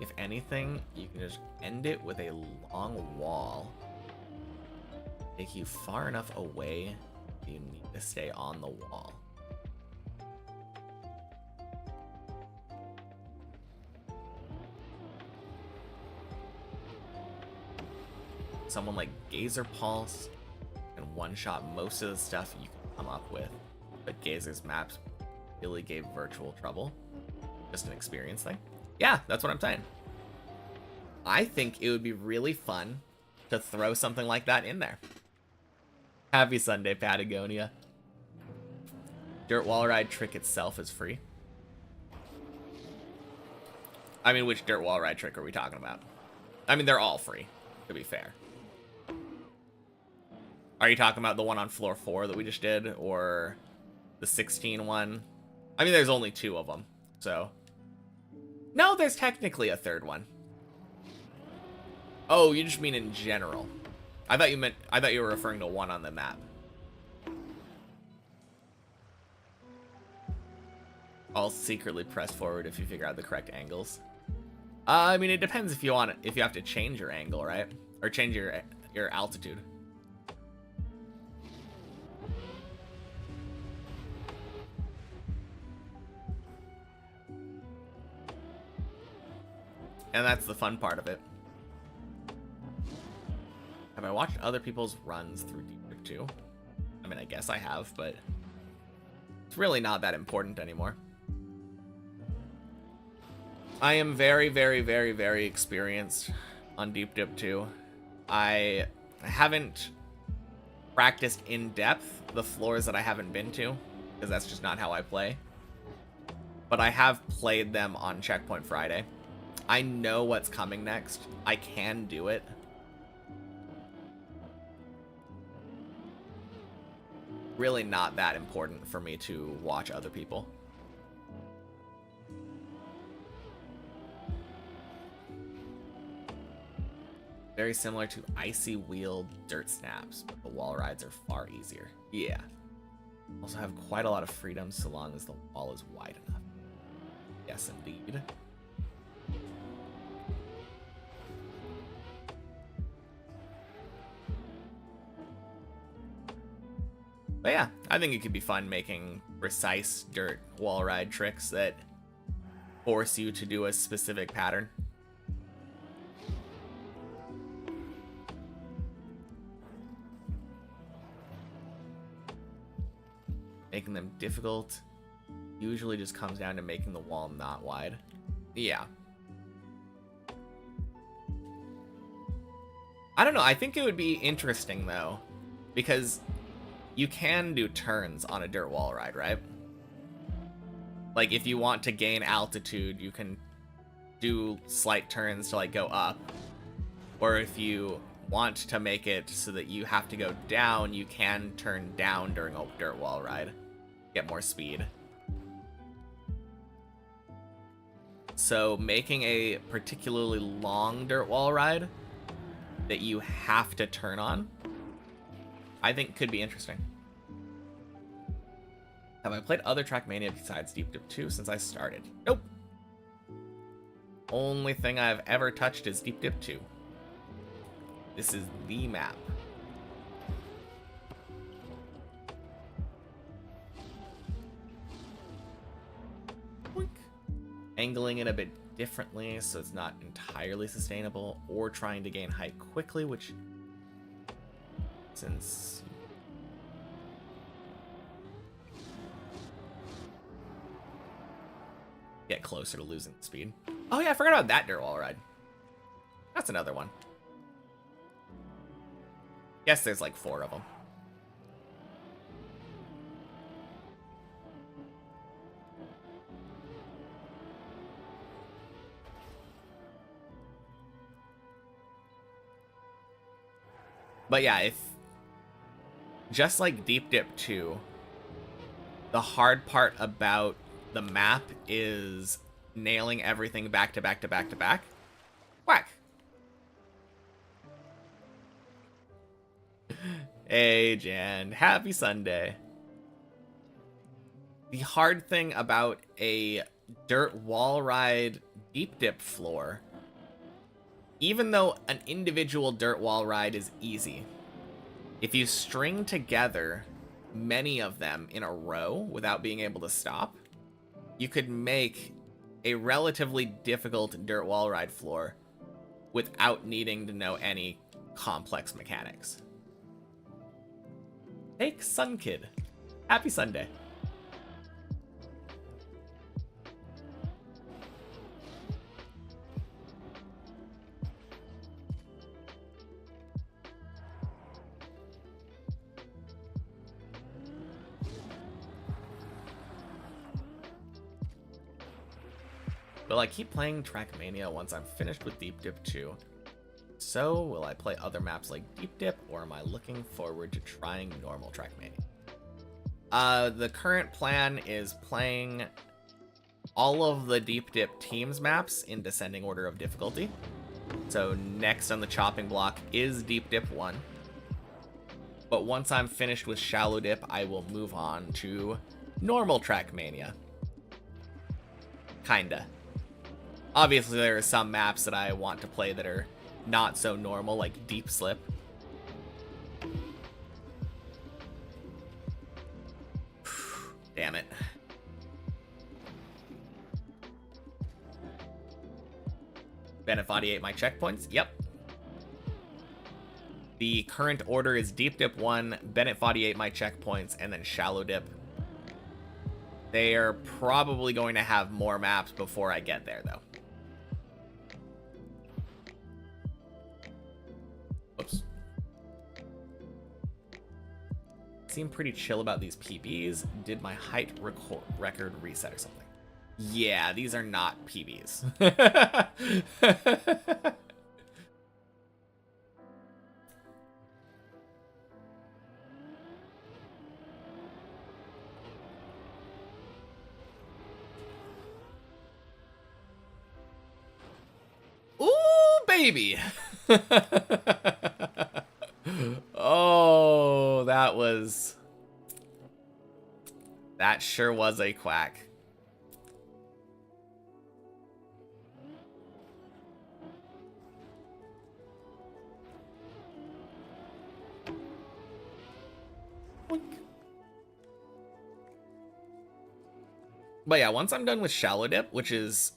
If anything, you can just end it with a long wall. Take you far enough away you need to stay on the wall. Someone like Gazer Pulse and one-shot most of the stuff you can come up with, but Gazer's maps really gave virtual trouble. Just an experience thing. Yeah, that's what I'm saying. I think it would be really fun to throw something like that in there. Happy Sunday, Patagonia. Dirt wall ride trick itself is free. I mean, which dirt wall ride trick are we talking about? I mean, they're all free, to be fair. Are you talking about the one on floor 4 that we just did, or the 16 one? I mean, there's only 2 of them, so... No, there's technically a 3rd one. Oh, you just mean in general. I thought you were referring to one on the map. I'll secretly press forward if you figure out the correct angles. I mean, it depends if you have to change your angle, right? Or change your altitude. And that's the fun part of it. Have I watched other people's runs through Deep Dip 2? I mean, I guess I have, but it's really not that important anymore. I am very, very, very, very experienced on Deep Dip 2. I haven't practiced in depth the floors that I haven't been to, because that's just not how I play. But I have played them on Checkpoint Friday. I know what's coming next. I can do it. Really not that important for me to watch other people. Very similar to Icy Wheel Dirt Snaps, but the wall rides are far easier. Yeah. Also have quite a lot of freedom so long as the wall is wide enough. Yes, indeed. But yeah, I think it could be fun making precise dirt wall ride tricks that force you to do a specific pattern. Making them difficult usually just comes down to making the wall not wide. Yeah. I don't know, I think it would be interesting though, because you can do turns on a dirt wall ride, right? Like if you want to gain altitude, you can do slight turns to like go up, or if you want to make it so that you have to go down, you can turn down during a dirt wall ride, get more speed. So making a particularly long dirt wall ride that you have to turn on, I think could be interesting. Have I played other Trackmania besides Deep Dip 2 since I started? Nope. Only thing I've ever touched is Deep Dip 2. This is the map. Boink. Angling it a bit differently so it's not entirely sustainable, or trying to gain height quickly, which, since get closer to losing speed. Oh yeah, I forgot about that dirt wall ride. That's another one. Guess there's like 4 of them. But yeah, if just like Deep Dip 2, the hard part about the map is nailing everything back to back to back to back. Whack. Hey, Jan. Happy Sunday. The hard thing about a dirt wall ride deep dip floor, even though an individual dirt wall ride is easy, if you string together many of them in a row without being able to stop, you could make a relatively difficult dirt wall ride floor without needing to know any complex mechanics. Hey, Sun Kid. Happy Sunday. Will I keep playing Trackmania once I'm finished with Deep Dip 2? So, will I play other maps like Deep Dip, or am I looking forward to trying normal Trackmania? The current plan is playing all of the Deep Dip teams maps in descending order of difficulty. So next on the chopping block is Deep Dip 1. But once I'm finished with Shallow Dip, I will move on to normal Trackmania. Kinda. Obviously, there are some maps that I want to play that are not so normal, like Deep Slip. Damn it. Benefati ate my checkpoints? Yep. The current order is Deep Dip 1, Bennett 48 my checkpoints, and then Shallow Dip. They are probably going to have more maps before I get there, though. Oops. Seem pretty chill about these PBs. Did my height record reset or something? Yeah, these are not PBs. Ooh, baby. Oh, that sure was a quack. But yeah, once I'm done with Shallow Dip, which is,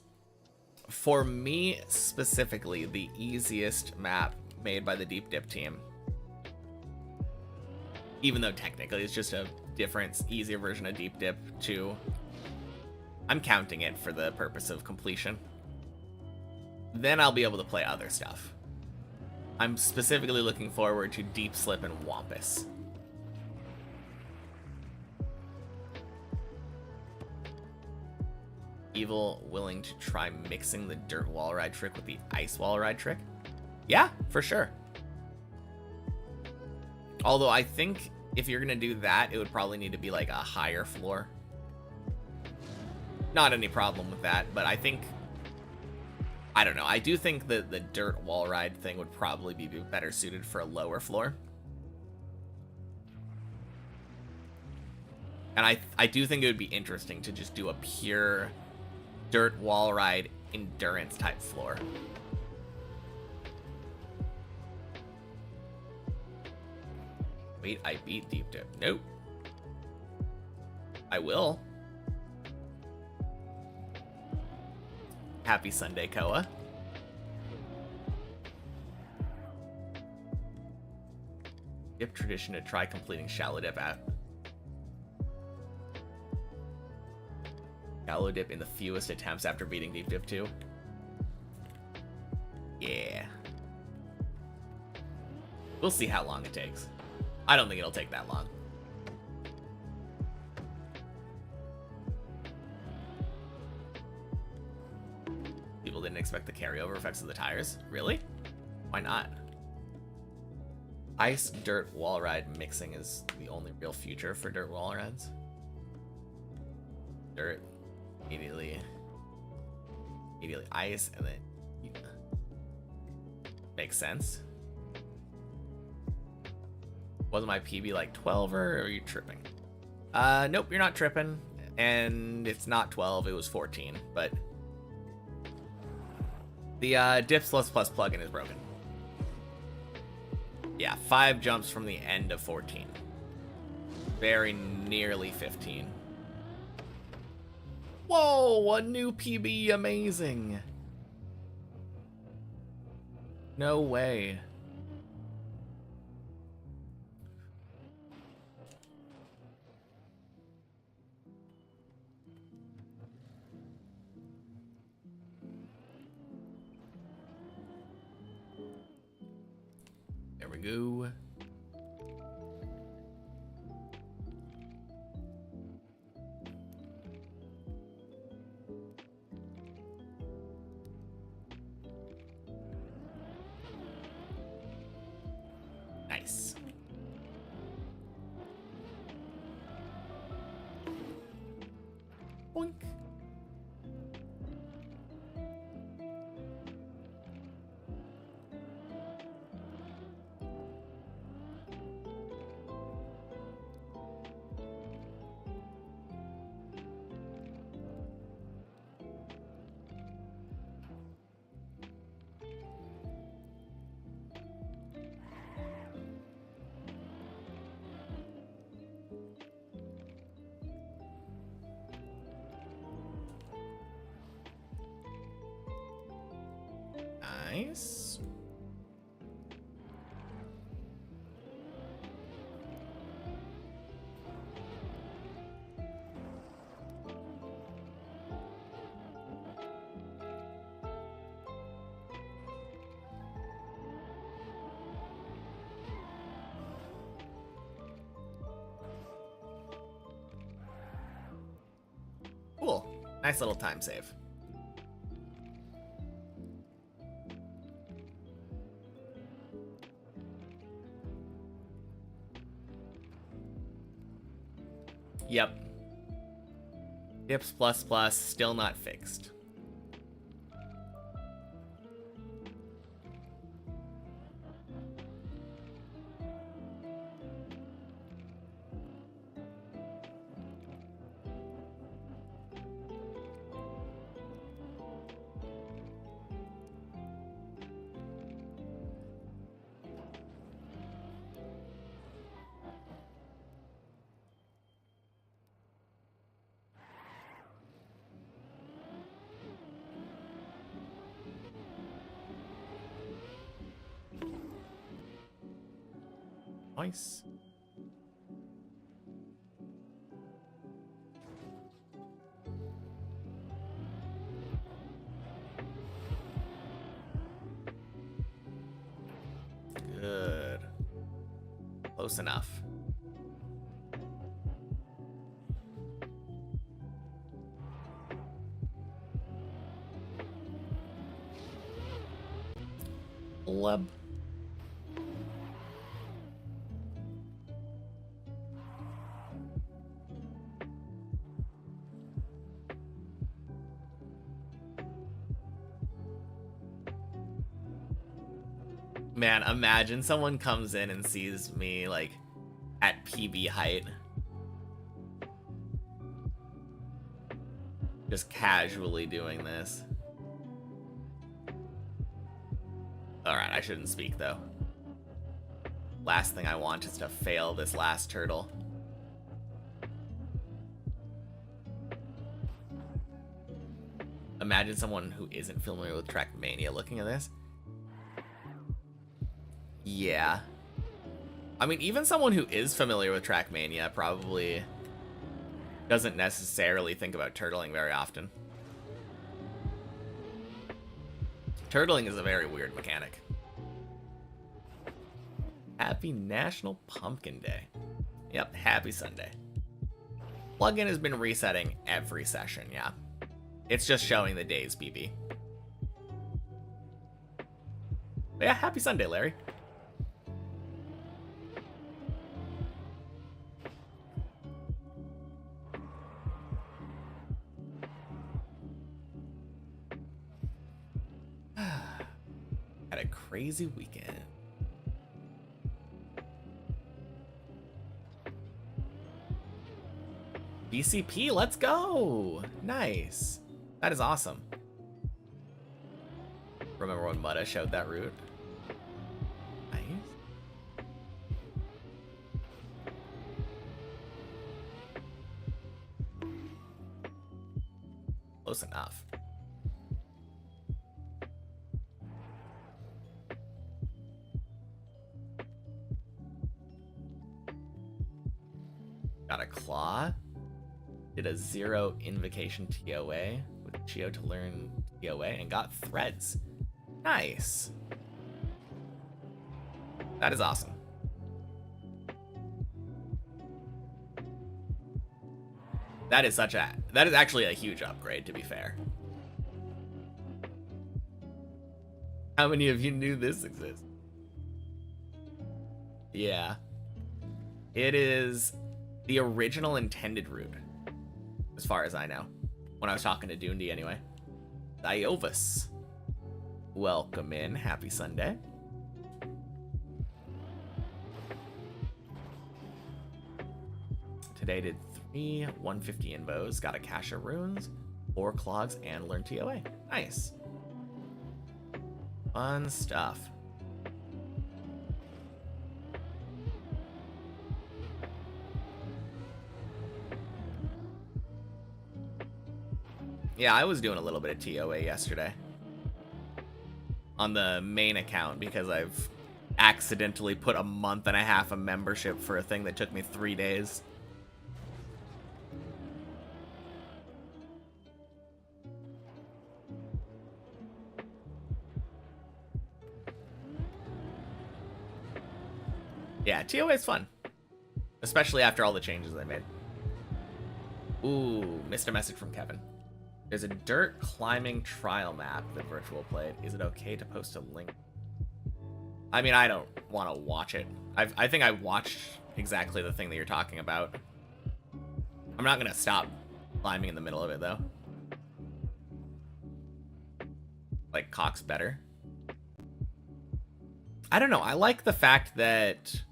for me specifically, the easiest map made by the Deep Dip team, even though technically it's just a different, easier version of Deep Dip 2, I'm counting it for the purpose of completion. Then I'll be able to play other stuff. I'm specifically looking forward to Deep Slip and Wampus. Evil willing to try mixing the dirt wall ride trick with the ice wall ride trick? Yeah, for sure. Although I think if you're gonna do that, it would probably need to be like a higher floor. Not any problem with that, but I think, I don't know. I do think that the dirt wall ride thing would probably be better suited for a lower floor. And I do think it would be interesting to just do a pure dirt wall ride endurance type floor. Wait, I beat Deep Dip. Nope. I will. Happy Sunday, Koa. Dip tradition to try completing shallow dip at. Shallow dip in the fewest attempts after beating Deep Dip 2. Yeah. We'll see how long it takes. I don't think it'll take that long. People didn't expect the carryover effects of the tires. Really? Why not? Ice dirt wall ride mixing is the only real future for dirt wall rides. Dirt, immediately ice, and then makes sense. Wasn't my PB like 12 or are you tripping? Nope, you're not tripping. And it's not 12, it was 14, but the Dips++ plugin is broken. Yeah, 5 jumps from the end of 14. Very nearly 15. Whoa, a new PB, amazing. No way. There we go. Nice. Boink. Nice. Cool. Nice little time save. Yep. Dips++ still not fixed. Nice. Good. Close enough. Blub. Man, imagine someone comes in and sees me, like, at PB height. Just casually doing this. Alright, I shouldn't speak, though. Last thing I want is to fail this last turtle. Imagine someone who isn't familiar with Trackmania looking at this. Yeah. I mean, even someone who is familiar with Trackmania probably doesn't necessarily think about turtling very often. Turtling is a very weird mechanic. Happy National Pumpkin Day. Yep, happy Sunday. Plugin has been resetting every session, yeah. It's just showing the days, BB. But yeah, happy Sunday, Larry. Had a crazy weekend. BCP, let's go! Nice. That is awesome. Remember when Mutta showed that route? Nice. Close enough. Got a claw. Did a 0 invocation TOA with Chio to learn TOA and got threads. Nice. That is awesome. That is actually a huge upgrade, to be fair. How many of you knew this exists? Yeah. It is the original intended route, as far as I know. When I was talking to Doondy, anyway. Diovis. Welcome in. Happy Sunday. Today did 3 150 invos, got a cache of runes, 4 clogs, and learned TOA. Nice. Fun stuff. Yeah, I was doing a little bit of TOA yesterday on the main account because I've accidentally put a month and a half of membership for a thing that took me 3 days. Yeah, TOA is fun, especially after all the changes they made. Ooh, missed a message from Kevin. There's a dirt climbing trial map that Virtual played. Is it okay to post a link? I mean, I don't want to watch it. I think I watched exactly the thing that you're talking about. I'm not going to stop climbing in the middle of it, though. Like, Cock's better. I don't know. I like the fact that...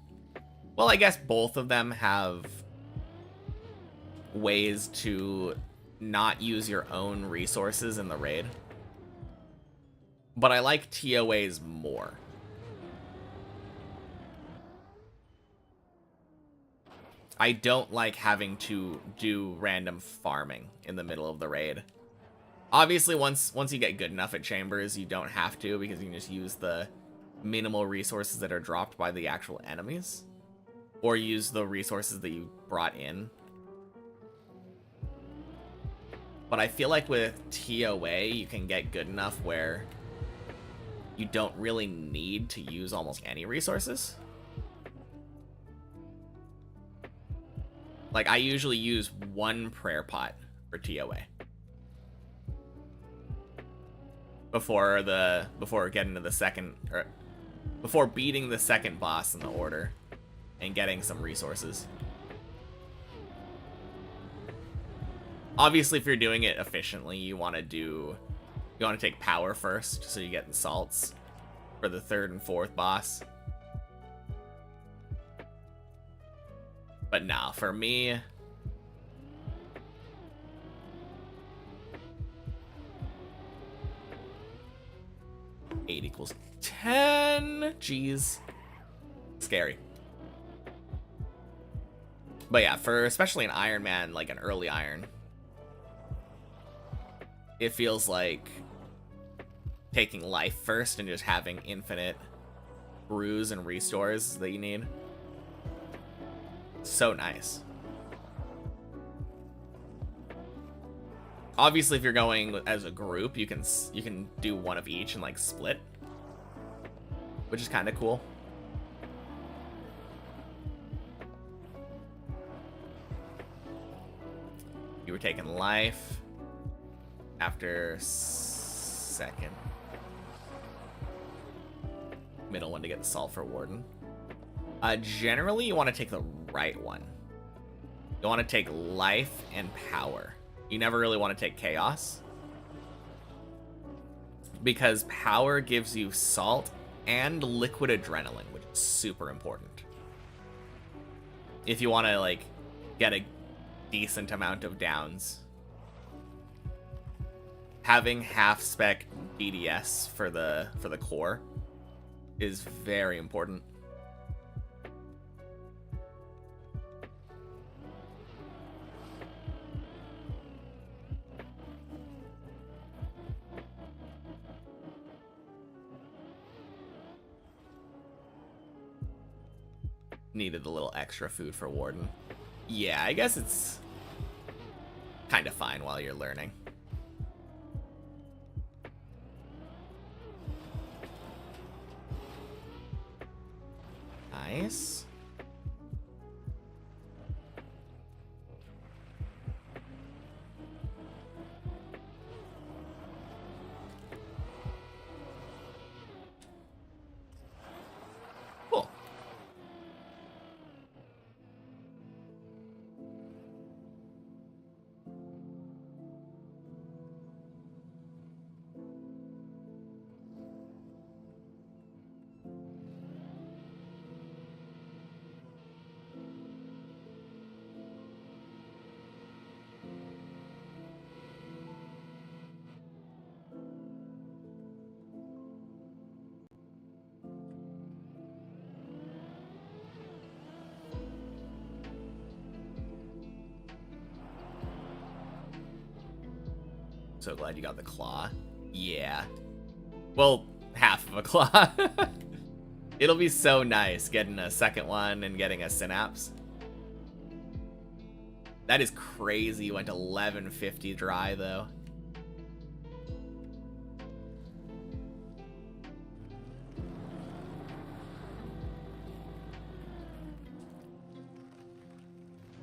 Well, I guess both of them have ways to not use your own resources in the raid. But I like TOAs more. I don't like having to do random farming in the middle of the raid. Obviously, once you get good enough at chambers, you don't have to, because you can just use the minimal resources that are dropped by the actual enemies. Or use the resources that you brought in. But I feel like with TOA, you can get good enough where you don't really need to use almost any resources. Like, I usually use 1 prayer pot for TOA. Before getting to the second, or before beating the second boss in the order and getting some resources. Obviously, if you're doing it efficiently, you want to take power first, so you get the salts for the third and fourth boss. But nah, for me, eight equals 10. Jeez, scary. But yeah, for especially an Iron Man, like an early Iron, it feels like taking life first and just having infinite brews and restores that you need. So nice. Obviously, if you're going as a group, you can do one of each and like split, which is kind of cool. You were taking life after second. Middle one to get the Sulfur Warden. Generally, you want to take the right one. You want to take life and power. You never really want to take chaos, because power gives you salt and liquid adrenaline, which is super important if you want to like get a decent amount of downs. Having half spec DDS for the core is very important. Needed a little extra food for Warden. Yeah, I guess it's kind of fine while you're learning. Nice. Cool. So glad you got the claw. Yeah. Well, half of a claw. It'll be so nice getting a second one and getting a synapse. That is crazy. You went to 1150 dry though.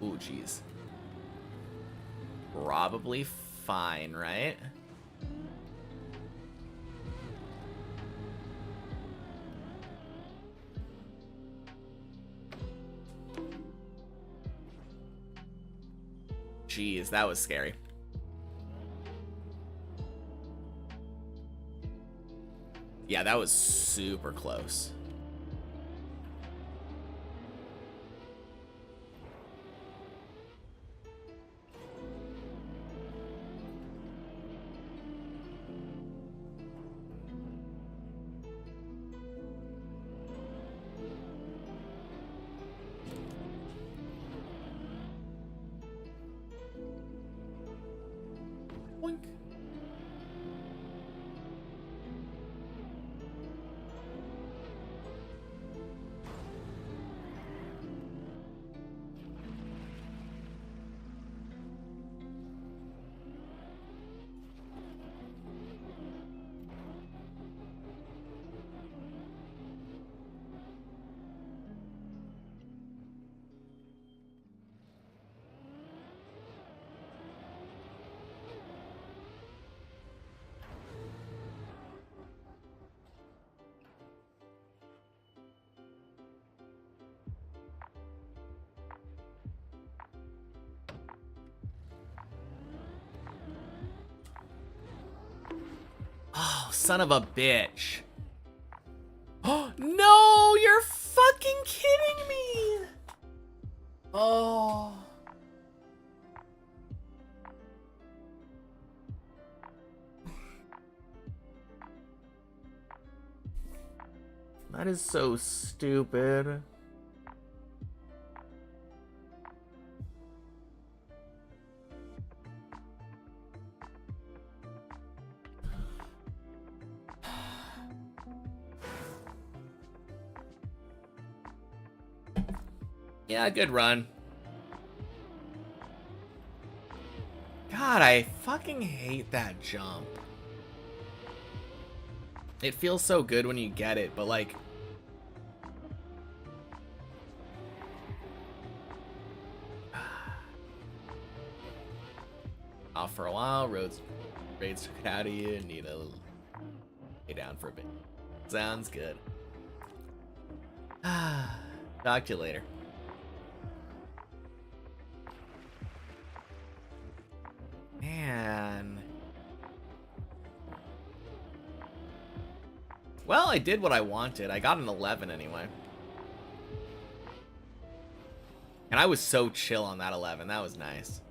Ooh, jeez. Probably fine, right? Jeez, that was scary. Yeah, that was super close. Boink. Oh, son of a bitch. Oh, no, you're fucking kidding me. Oh. That is so stupid. Yeah, good run. God, I fucking hate that jump. It feels so good when you get it, but like... Off for a while, raids took it out of you, and need to lay down for a bit. Sounds good. Talk to you later. Man. Well, I did what I wanted. I got an 11 anyway. And I was so chill on that 11. That was nice.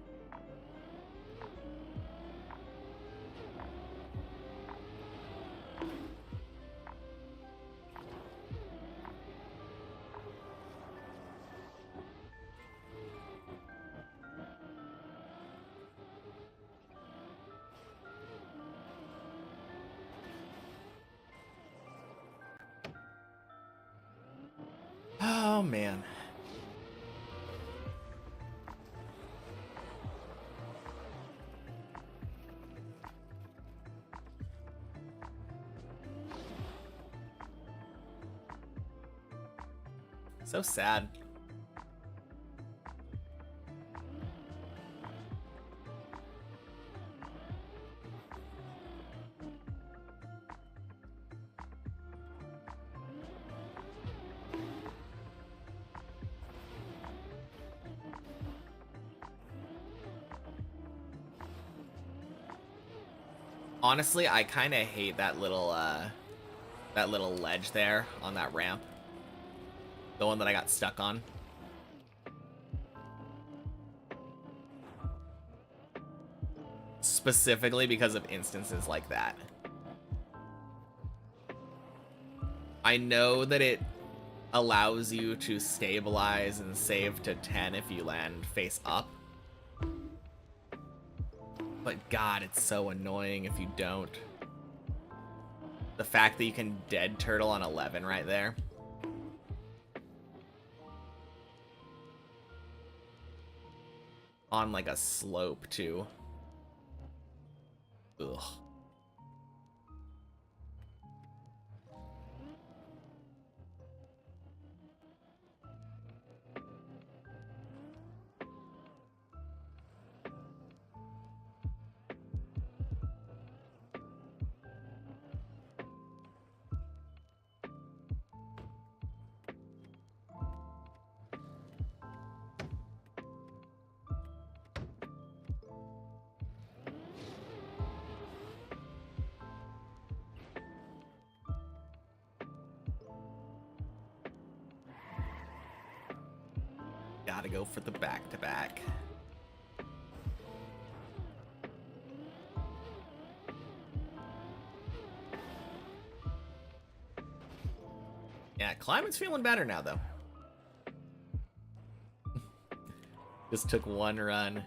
Oh, man. So sad. Honestly, I kind of hate that little ledge there on that ramp. The one that I got stuck on. Specifically because of instances like that. I know that it allows you to stabilize and save to 10 if you land face up. But God, it's so annoying if you don't. The fact that you can dead turtle on 11 right there. On like a slope too. Ugh. Gotta go for the back-to-back. Yeah, climate's feeling better now, though. Just took one run.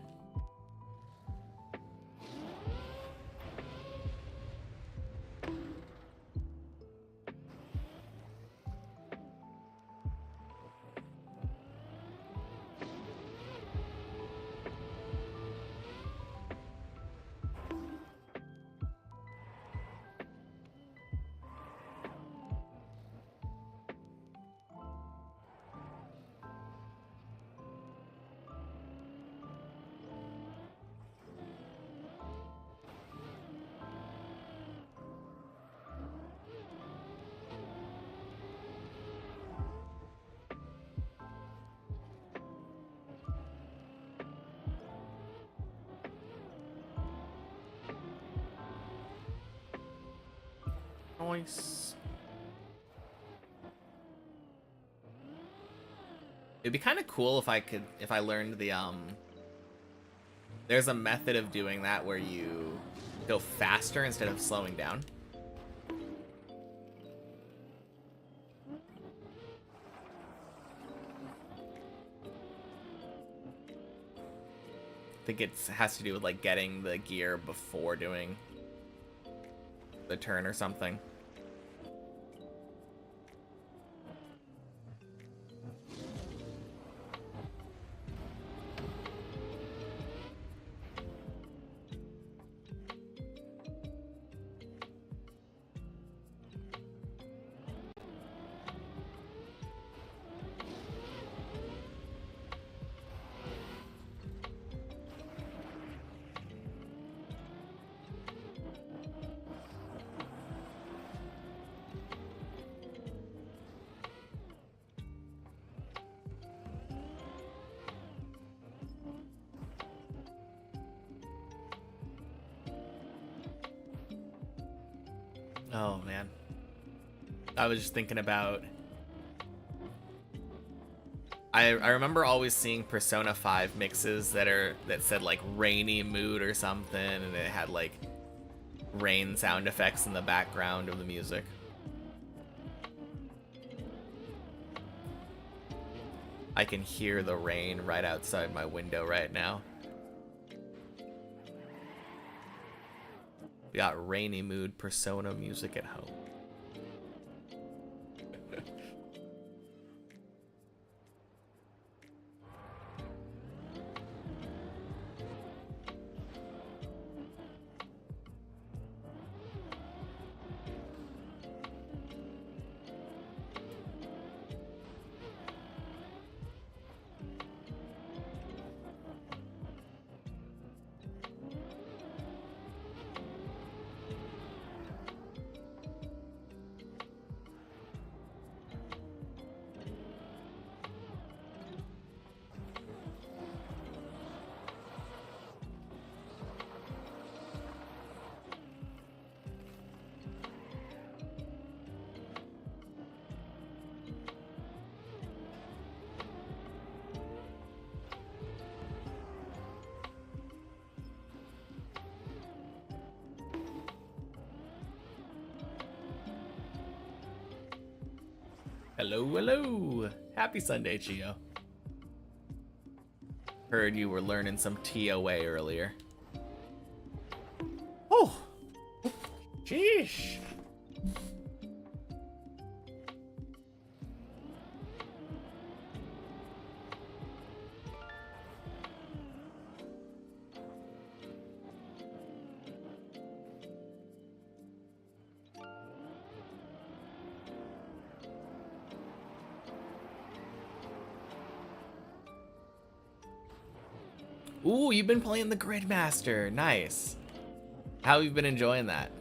Nice. It'd be kind of cool if I learned the there's a method of doing that where you go faster instead of slowing down. I think it has to do with like getting the gear before doing the turn or something. Oh man, I was just thinking about I remember always seeing Persona 5 mixes that said like rainy mood or something, and it had like rain sound effects in the background of the music. I can hear the rain right outside my window right now. We got rainy mood Persona music at home. Hello, hello. Happy Sunday, Chio. Heard you were learning some TOA earlier. Oh, jeez. Ooh, you've been playing the Gridmaster. Nice. How have you been enjoying that?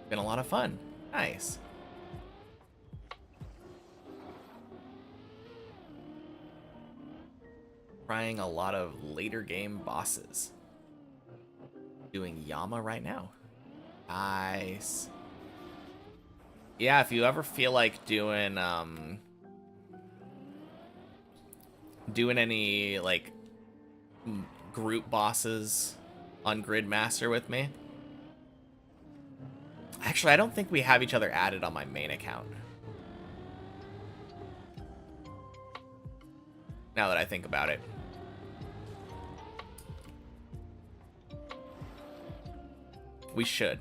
Been a lot of fun. Nice. Trying a lot of later game bosses. Doing Yama right now. Nice. Yeah, if you ever feel like doing any like group bosses on Gridmaster with me. Actually, I don't think we have each other added on my main account. Now that I think about it. We should.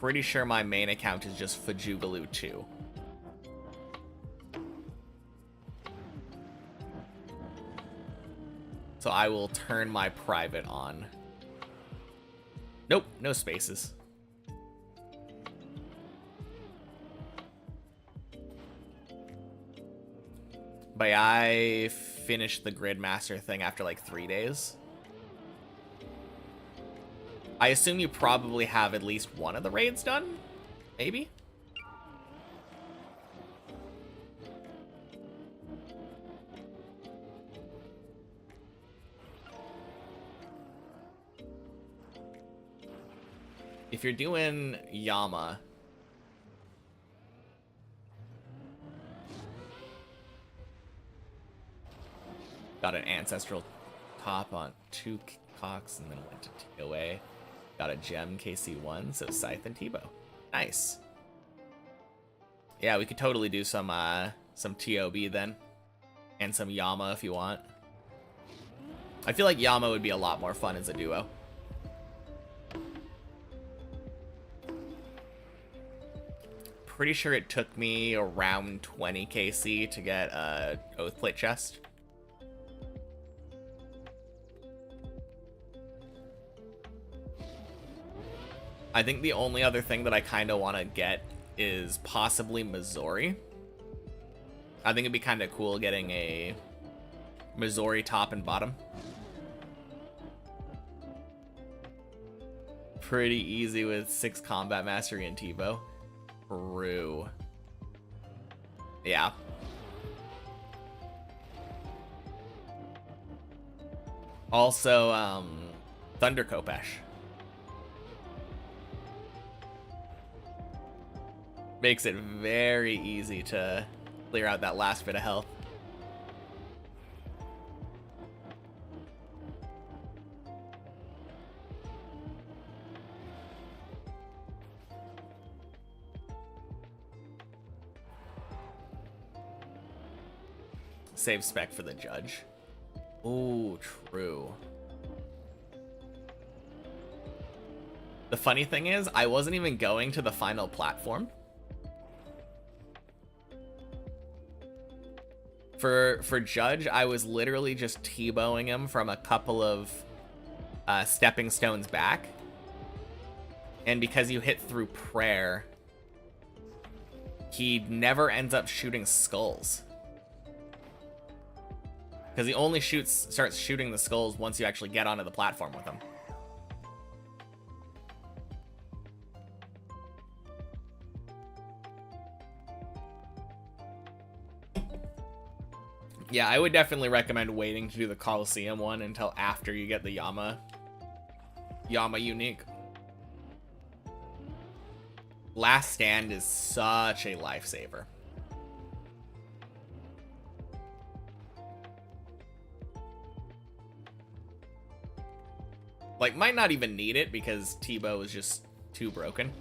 Pretty sure my main account is just Fajugaloo 2. So I will turn my private on. Nope, no spaces. But I finished the Gridmaster thing after like 3 days. I assume you probably have at least one of the raids done? Maybe? if you're doing Yama, got an ancestral top on 2 Cox and then went to TOA. Got a gem KC1, so Scythe and Tebow. Nice. Yeah, we could totally do some TOB then. And some Yama if you want. I feel like Yama would be a lot more fun as a duo. Pretty sure it took me around 20 KC to get a Oathplate chest. I think the only other thing that I kind of want to get is possibly Missouri. I think it'd be kind of cool getting a Missouri top and bottom. Pretty easy with 6 combat mastery and Tebow. True. Yeah. Also, Thunder Kopesh. Makes it very easy to clear out that last bit of health. Save spec for the judge. Oh, true. The funny thing is, I wasn't even going to the final platform. For Judge, I was literally just T-bowing him from a couple of stepping stones back. And because you hit through prayer, he never ends up shooting skulls. Because he only starts shooting the skulls once you actually get onto the platform with him. Yeah, I would definitely recommend waiting to do the Coliseum one until after you get the Yama unique. Last Stand is such a lifesaver. Like, might not even need it because Tebow is just too broken.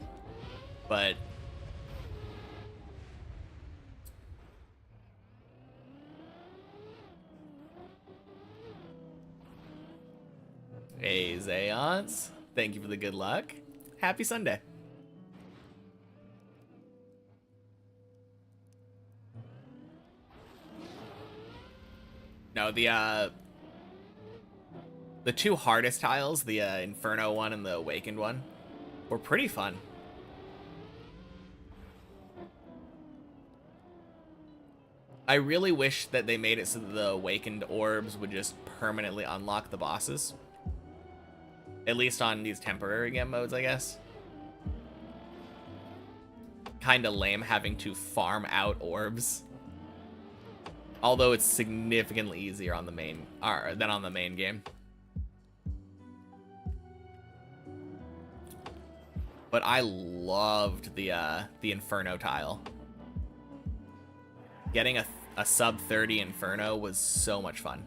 But hey, Zayons. Thank you for the good luck. Happy Sunday. No, the 2 hardest tiles, the Inferno one and the Awakened one, were pretty fun. I really wish that they made it so that the Awakened orbs would just permanently unlock the bosses. At least on these temporary game modes, I guess. Kinda lame having to farm out orbs. Although it's significantly easier on the main than on the main game. But I loved the Inferno tile. Getting a sub 30 Inferno was so much fun.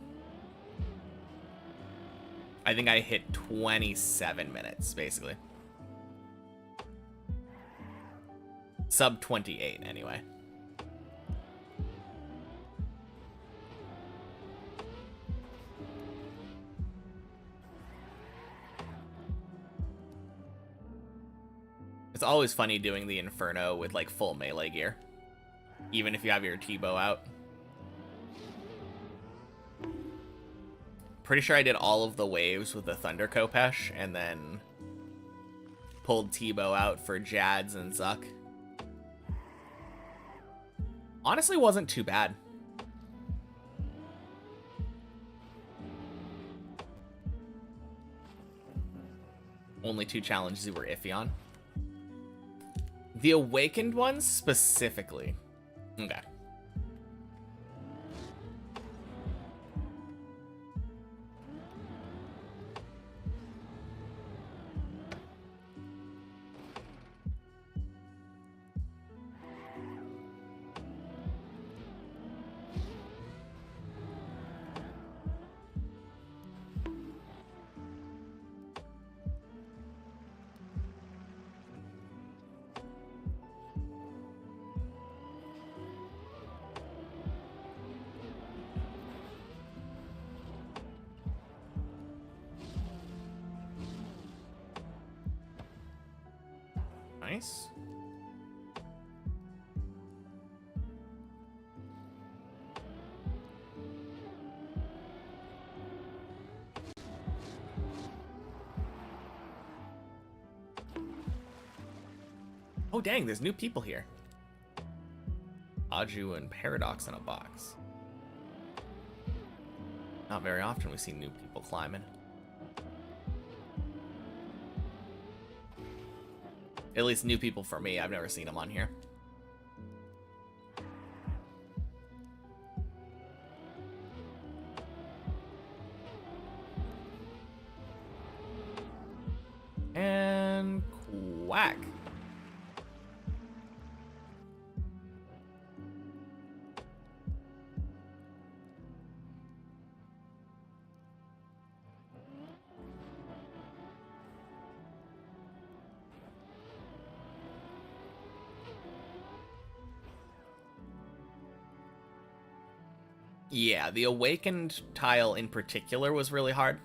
I think I hit 27 minutes, basically. Sub 28, anyway. It's always funny doing the Inferno with, like, full melee gear. Even if you have your Tebow out. Pretty sure I did all of the waves with the Thunder Kopesh, and then pulled Tebow out for Jads and Zuck. Honestly, wasn't too bad. Only 2 challenges you were iffy on. The Awakened ones specifically. Okay. Nice. Oh dang, there's new people here. Aju and Paradox in a box. Not very often we see new people climbing. At least new people for me. I've never seen them on here. And quack. Yeah, the Awakened tile in particular was really hard.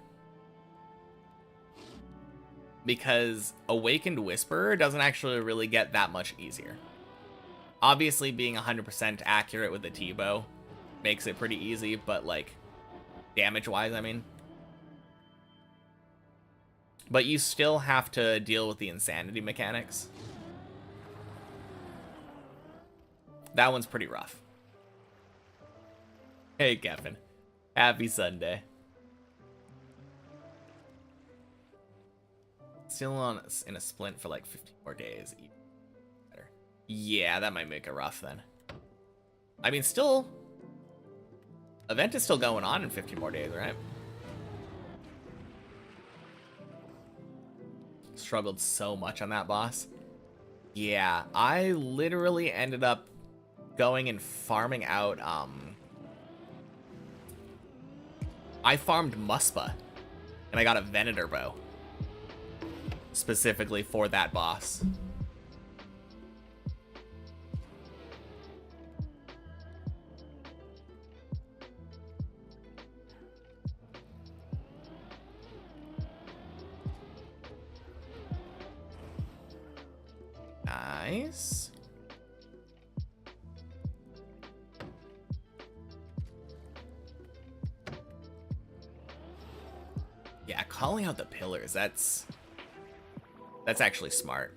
Because Awakened Whisperer doesn't actually really get that much easier. Obviously, being 100% accurate with the T-bow makes it pretty easy, but, like, damage-wise, I mean. But you still have to deal with the insanity mechanics. That one's pretty rough. Hey, Kevin. Happy Sunday. Still in a splint for like 15 more days. Better. Yeah, that might make it rough then. I mean, still... Event is still going on in 15 more days, right? Struggled so much on that boss. Yeah, I literally ended up going and farming out, I farmed Muspa, and I got a Venator bow. Specifically for that boss. Nice. Yeah, calling out the pillars, that's actually smart.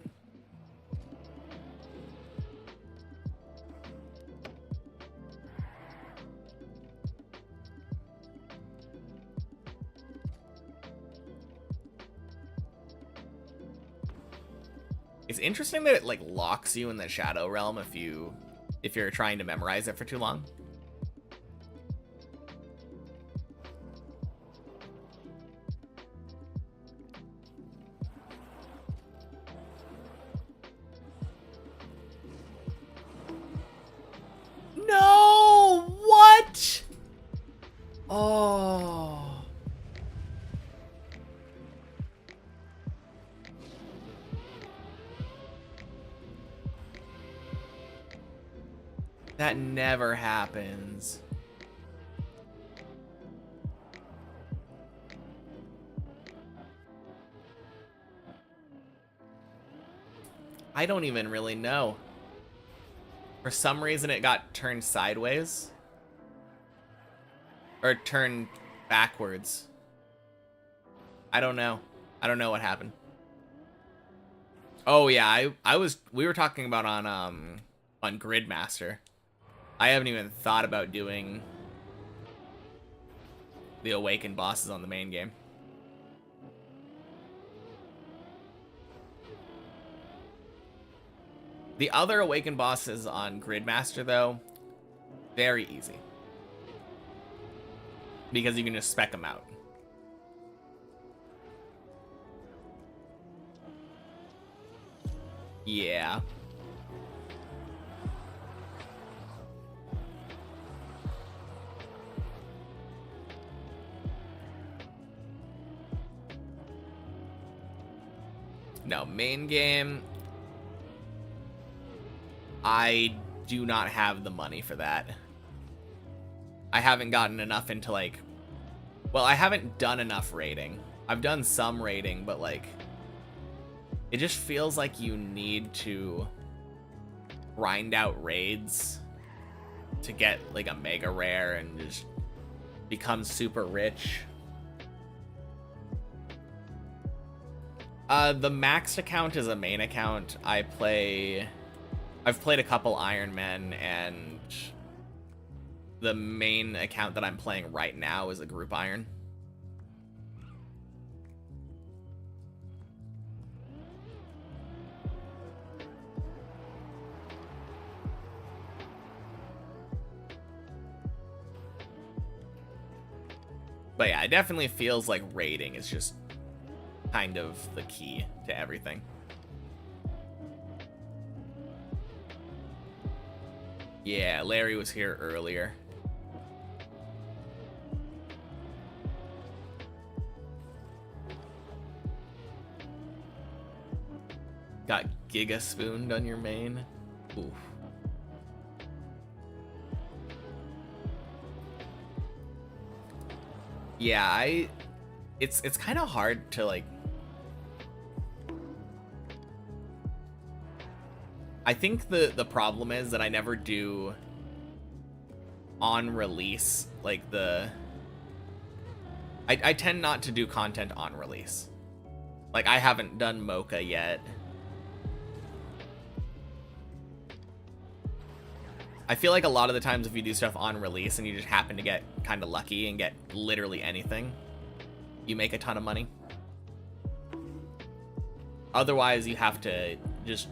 It's interesting that it like locks you in the Shadow Realm if you're trying to memorize it for too long. No! What? Oh. That never happens. I don't even really know. For some reason it got turned sideways. Or turned backwards. I don't know. I don't know what happened. Oh yeah, we were talking about on Gridmaster. I haven't even thought about doing the Awakened bosses on the main game. The other Awakened bosses on Gridmaster, though, very easy. Because you can just spec them out. Yeah. No, main game, I do not have the money for that. I haven't gotten enough into, like... Well, I haven't done enough raiding. I've done some raiding, but, like... It just feels like you need to grind out raids to get like a mega rare and just become super rich. The maxed account is a main account. I've played a couple Iron Men, and the main account that I'm playing right now is a group Iron. But yeah, it definitely feels like raiding is just kind of the key to everything. Yeah, Larry was here earlier. Got Giga Spooned on your main. Oof. Yeah, it's kind of hard to like. I think the problem is that I never do on release, like I tend not to do content on release. Like, I haven't done Mocha yet. I feel like a lot of the times if you do stuff on release and you just happen to get kind of lucky and get literally anything, you make a ton of money. Otherwise, you have to just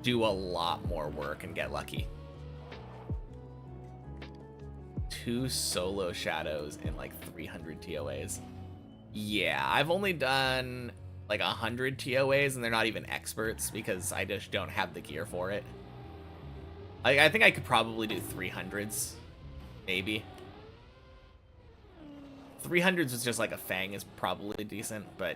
do a lot more work and get lucky. 2 solo shadows in like 300 TOAs. Yeah, I've only done like 100 TOAs and they're not even experts because I just don't have the gear for it. I think I could probably do 300s, maybe. 300s was just like a Fang is probably decent, but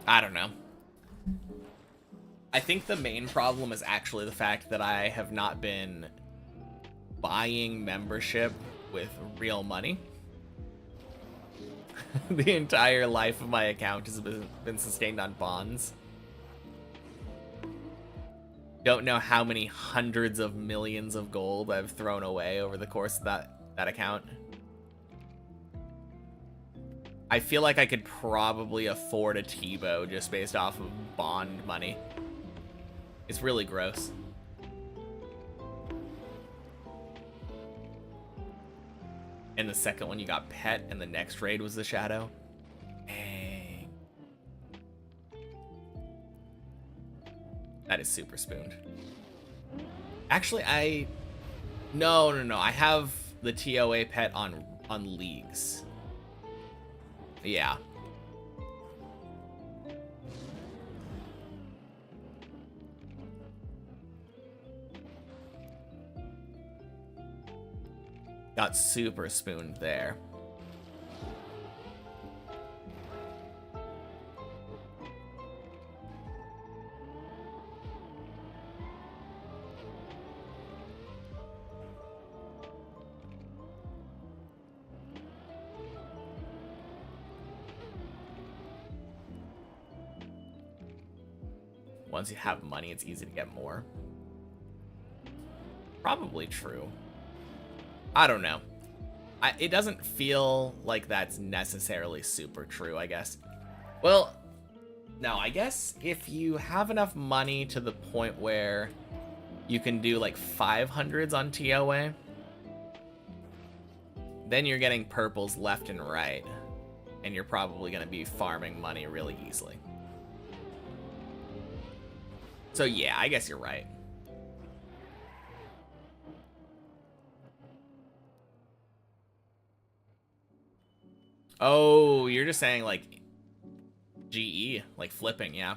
I don't know. I think the main problem is actually the fact that I have not been buying membership with real money. The entire life of my account has been sustained on bonds. Don't know how many hundreds of millions of gold I've thrown away over the course of that account. I feel like I could probably afford a Tebow just based off of bond money. It's really gross. And the second one you got Pet, and the next raid was the Shadow. Dang. That is super spooned. Actually, No. I have the TOA Pet on leagues. Yeah. Got super spooned there. Once you have money, it's easy to get more. Probably true. I don't know. It doesn't feel like that's necessarily super true, I guess. Well, no, I guess if you have enough money to the point where you can do like 500s on TOA, then you're getting purples left and right, and you're probably going to be farming money really easily. So yeah, I guess you're right. Oh, you're just saying like GE, like flipping, yeah.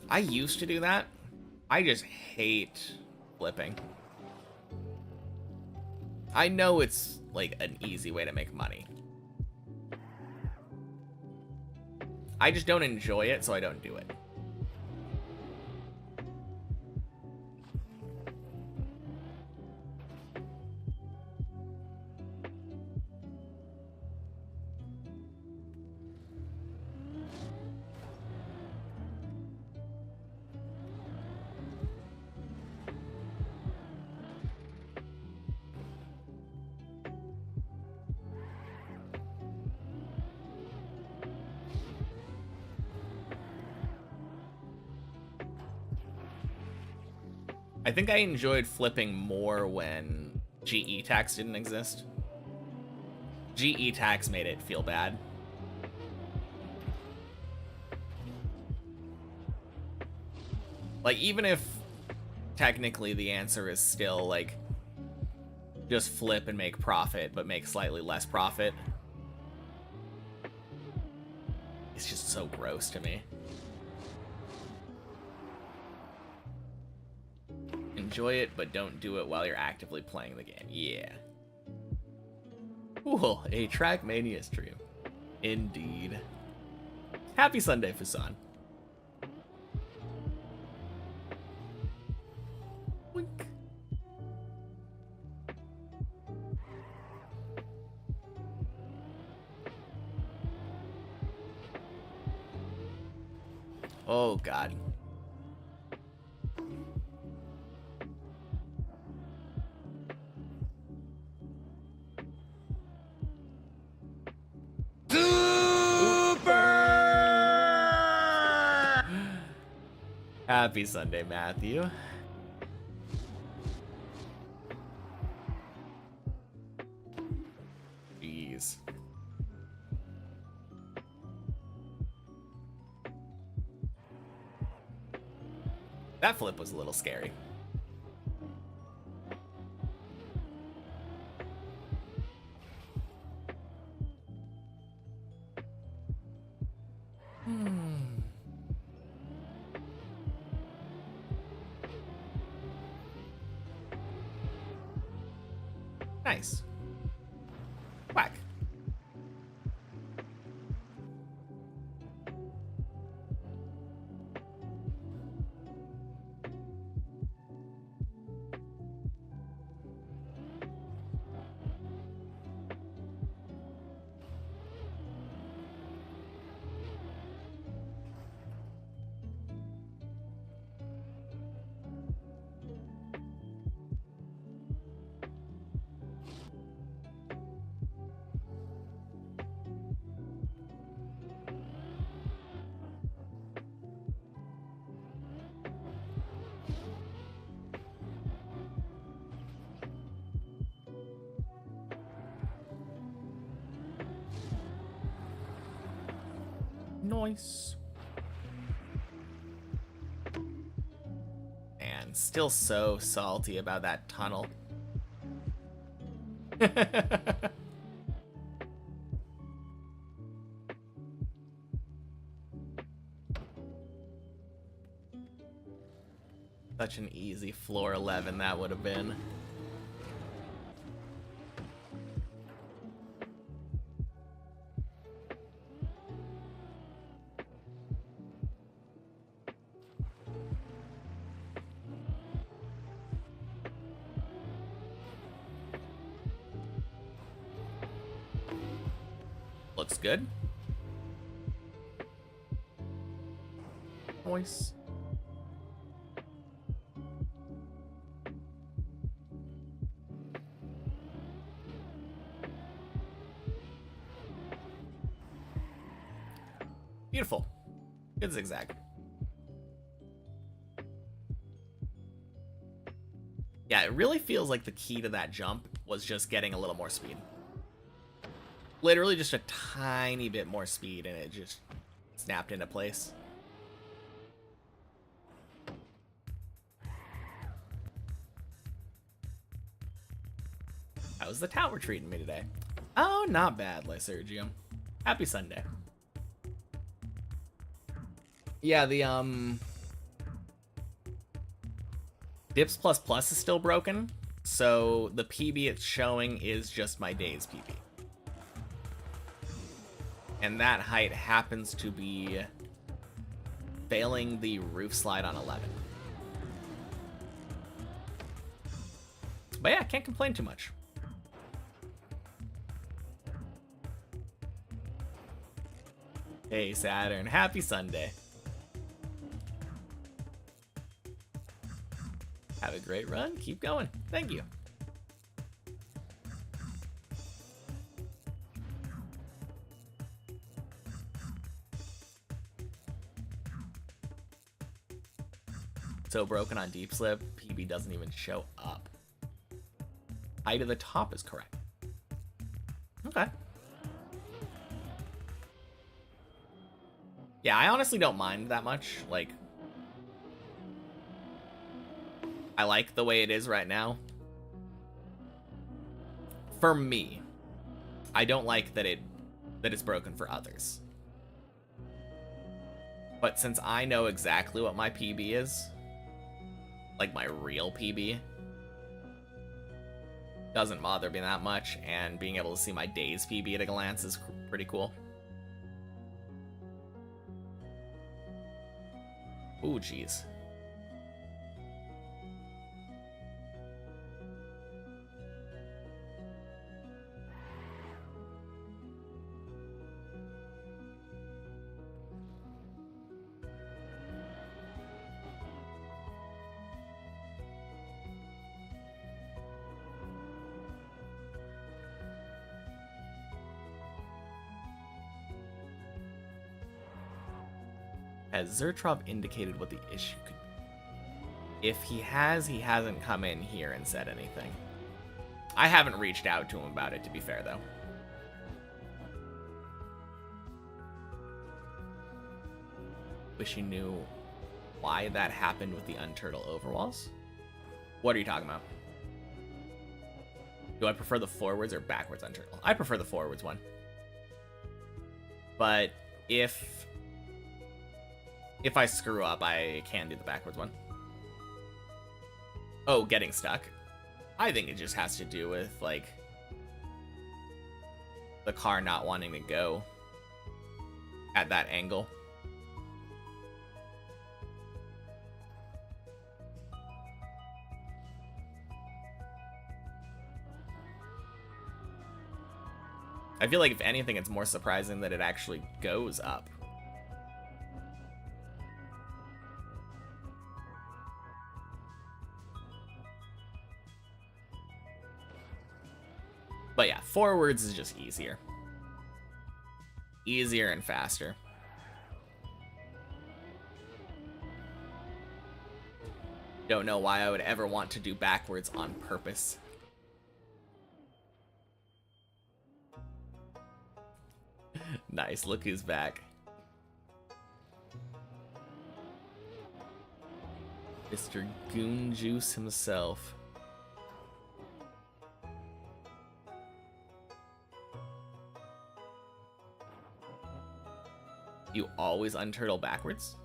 I used to do that. I just hate flipping. I know it's like an easy way to make money. I just don't enjoy it, so I don't do it. I think I enjoyed flipping more when GE tax didn't exist. GE tax made it feel bad. Like, even if technically the answer is still, like, just flip and make profit, but make slightly less profit, it's just so gross to me. Enjoy it, but don't do it while you're actively playing the game. Yeah. Cool, a Trackmania stream. Indeed. Happy Sunday, Fusan. Wink. Oh, God. Happy Sunday, Matthew. Jeez. That flip was a little scary. Nice. Whack. Nice. Man, still so salty about that tunnel. Such an easy floor 11 that would have been. Looks good. Nice. Beautiful. Good zigzag. Yeah, it really feels like the key to that jump was just getting a little more speed. Literally just a tiny bit more speed and it just snapped into place. How's the tower treating me today? Oh, not bad, Lysergium. Happy Sunday. Yeah, the Dips plus plus is still broken, so the PB it's showing is just my day's PB. And that height happens to be failing the roof slide on 11. But yeah, can't complain too much. Hey Saturn, happy Sunday. Have a great run, keep going. Thank you. So broken on deep slip, PB doesn't even show up. Height of the top is correct. Okay. Yeah, I honestly don't mind that much. Like, I like the way it is right now. For me, I don't like that it's broken for others. But since I know exactly what my PB is, like my real PB, doesn't bother me that much, and being able to see my day's PB at a glance is pretty cool. Ooh, jeez. Has Zertrov indicated what the issue could be? If he has, he hasn't come in here and said anything. I haven't reached out to him about it, to be fair, though. Wish you knew why that happened with the unturtle overwalls. What are you talking about? Do I prefer the forwards or backwards unturtle? I prefer the forwards one. But if I screw up, I can do the backwards one. Oh, getting stuck. I think it just has to do with, like, the car not wanting to go at that angle. I feel like, if anything, it's more surprising that it actually goes up. But yeah, forwards is just easier. Easier and faster. Don't know why I would ever want to do backwards on purpose. Nice, look who's back. Mr. Goon Juice himself. You always unturtle backwards?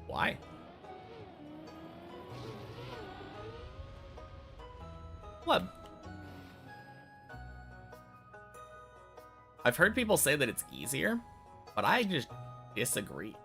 Why? What? I've heard people say that it's easier, but I just disagree.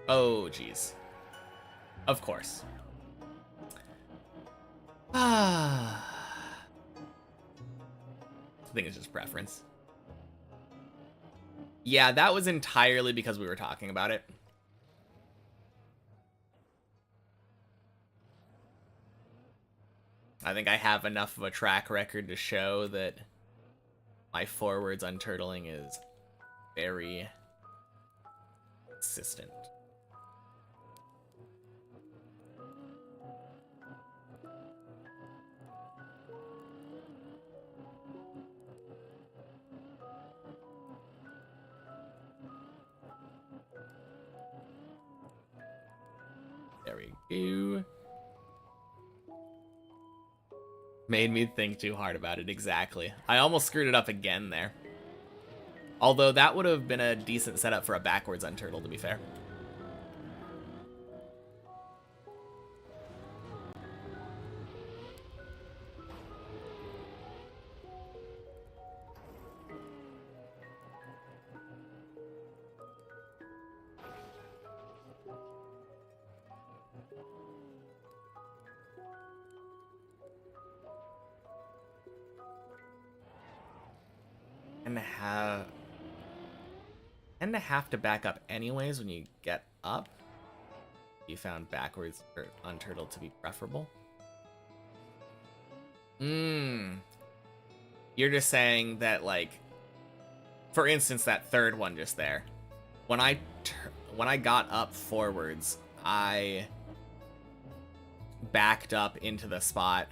Oh, jeez. Of course. I think it's just preference. Yeah, that was entirely because we were talking about it. I think I have enough of a track record to show that my forwards unturtling is very consistent. There we go. Made me think too hard about it, exactly. I almost screwed it up again there. Although that would have been a decent setup for a backwards unturtle, to be fair. And to have to back up anyways when you get up. You found backwards or unturtled to be preferable. You're just saying that, like, for instance, that third one just there. When I got up forwards, I backed up into the spot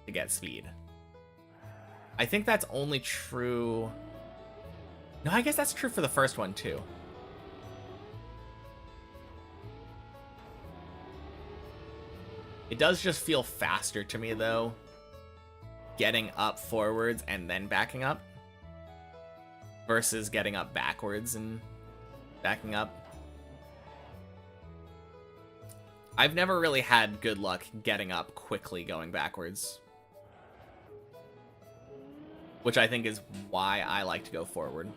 to get speed. I think that's only true. No, I guess that's true for the first one too. It does just feel faster to me though, getting up forwards and then backing up versus getting up backwards and backing up. I've never really had good luck getting up quickly going backwards, which I think is why I like to go forward.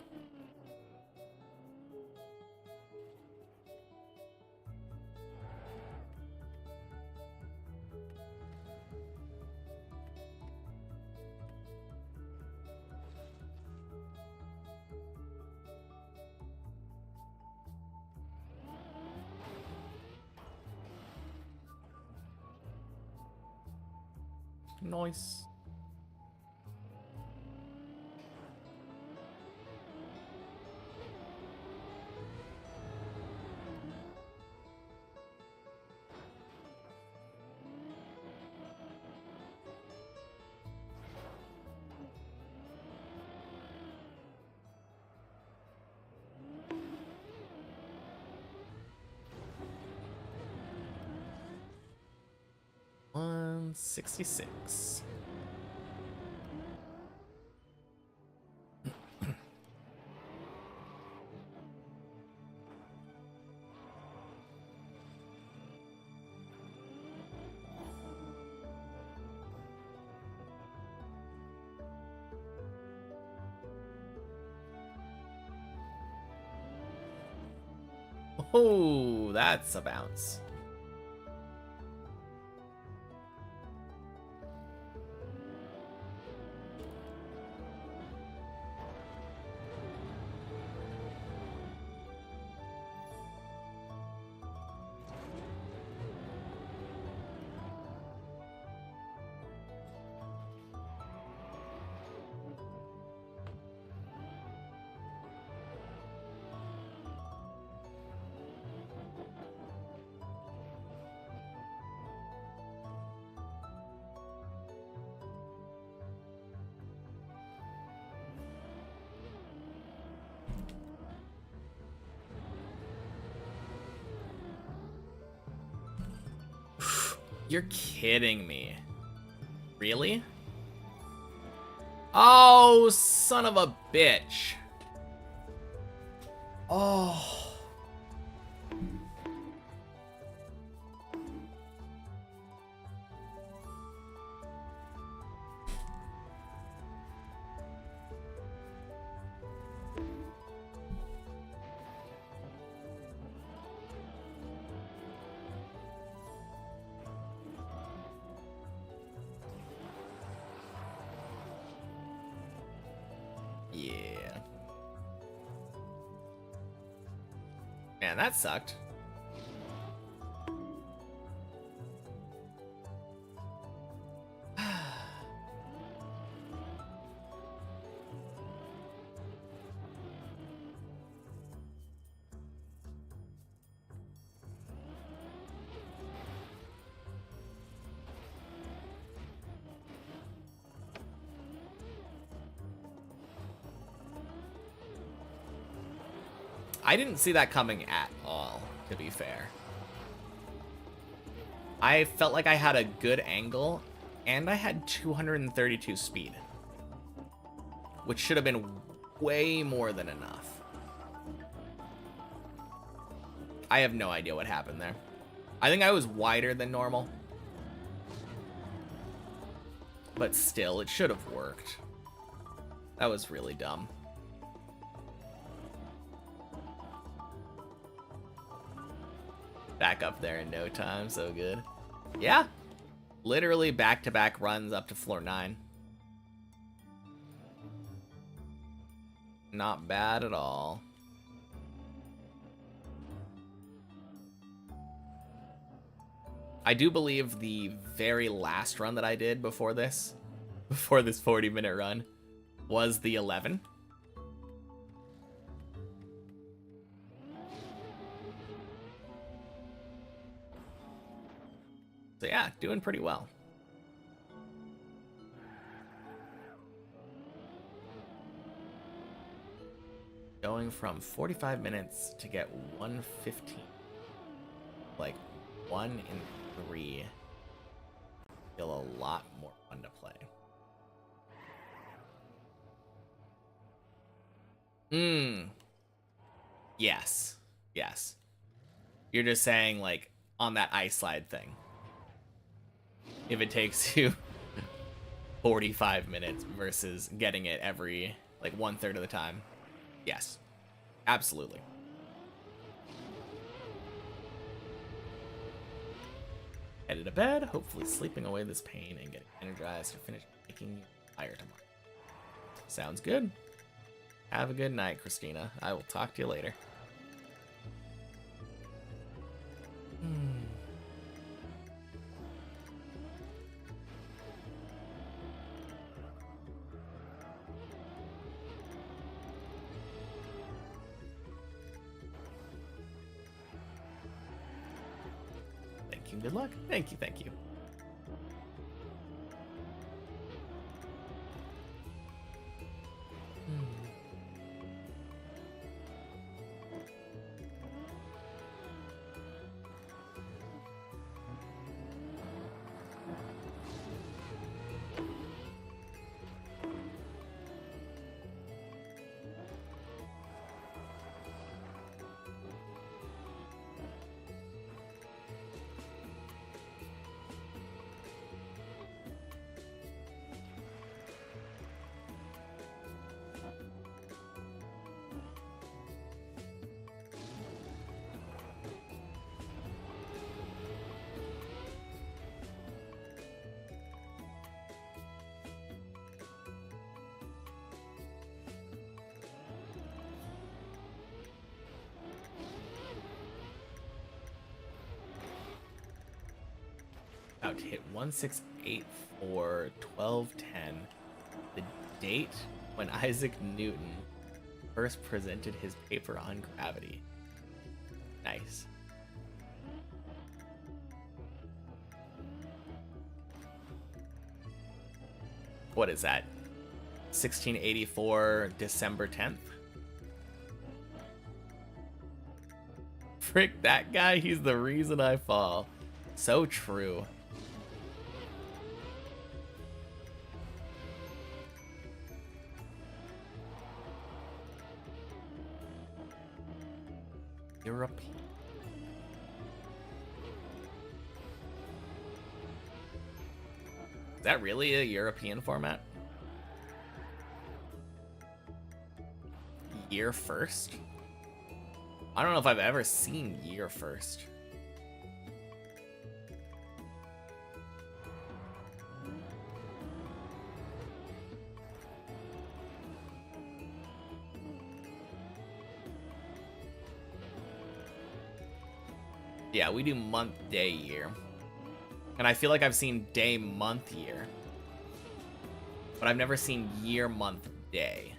Nice. $166. Oh, that's a bounce. You're kidding me. Really? Oh, son of a bitch. Oh. Yeah. Man, that sucked. I didn't see that coming at all, to be fair. I felt like I had a good angle, and I had 232 speed, which should have been way more than enough. I have no idea what happened there. I think I was wider than normal, but still, it should have worked. That was really dumb. Back up there in no time, so good. Yeah, literally back-to-back runs up to floor 9. Not bad at all. I do believe the very last run that I did before this 40-minute run, was the 11. So yeah, doing pretty well. Going from 45 minutes to get 115. Like 1 in 3. Feel a lot more fun to play. Yes. Yes. You're just saying, like, on that ice slide thing. If it takes you 45 minutes versus getting it every, like, 1/3 of the time. Yes. Absolutely. Headed to bed, hopefully sleeping away this pain and getting energized to finish making you fire tomorrow. Sounds good. Have a good night, Christina. I will talk to you later. Thank you. Good luck. Thank you. Thank you. About to hit 168 for 1210. The date when Isaac Newton first presented his paper on gravity. Nice. What is that? 1684 December 10th? Frick, that guy, he's the reason I fall. So true. Europe. Is that really a European format? Year first? I don't know if I've ever seen year first. Yeah, we do month, day, year. And I feel like I've seen day, month, year. But I've never seen year, month, day.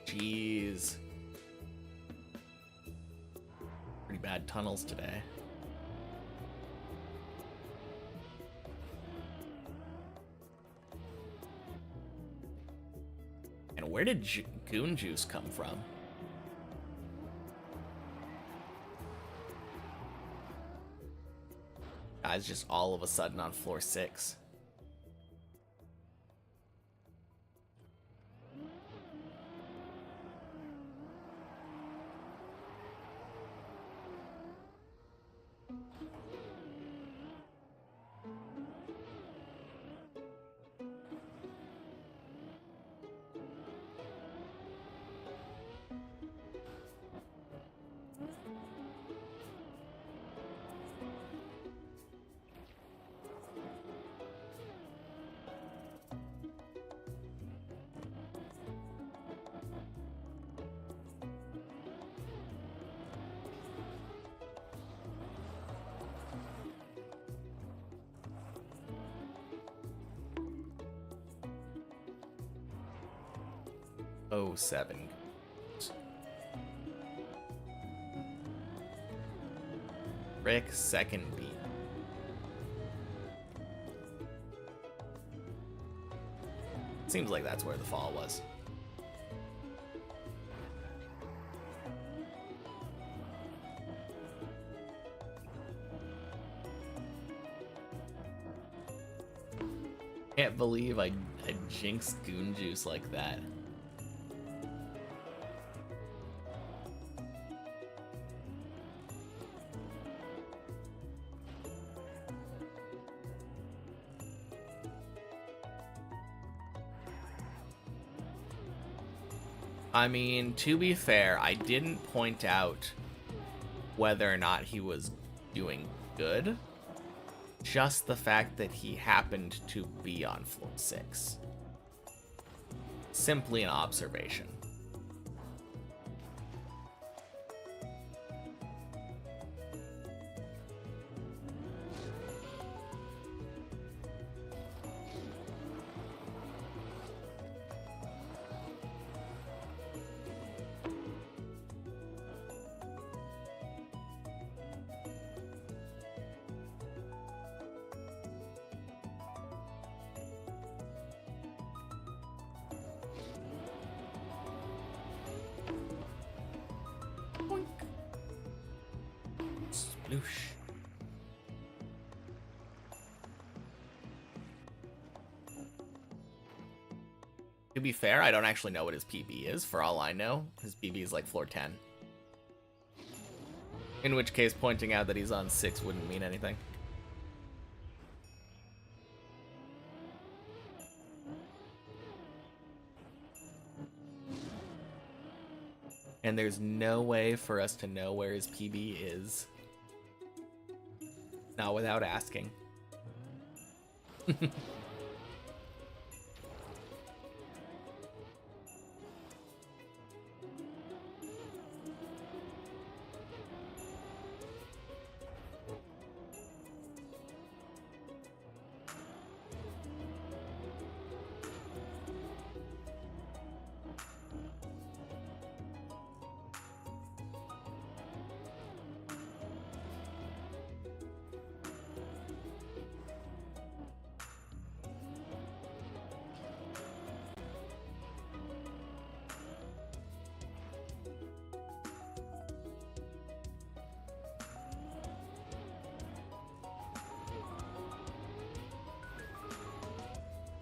Jeez. Pretty bad tunnels today. And where did Goon Juice come from? Guy's just all of a sudden on floor 6. Oh, 7. Rick, second beat. Seems like that's where the fall was. Can't believe I jinxed Goon Juice like that. I mean, to be fair, I didn't point out whether or not he was doing good. Just the fact that he happened to be on floor 6. Simply an observation. Sploosh. To be fair, I don't actually know what his PB is. For all I know, his PB is like floor 10. In which case, pointing out that he's on 6 wouldn't mean anything. And there's no way for us to know where his PB is. Not without asking.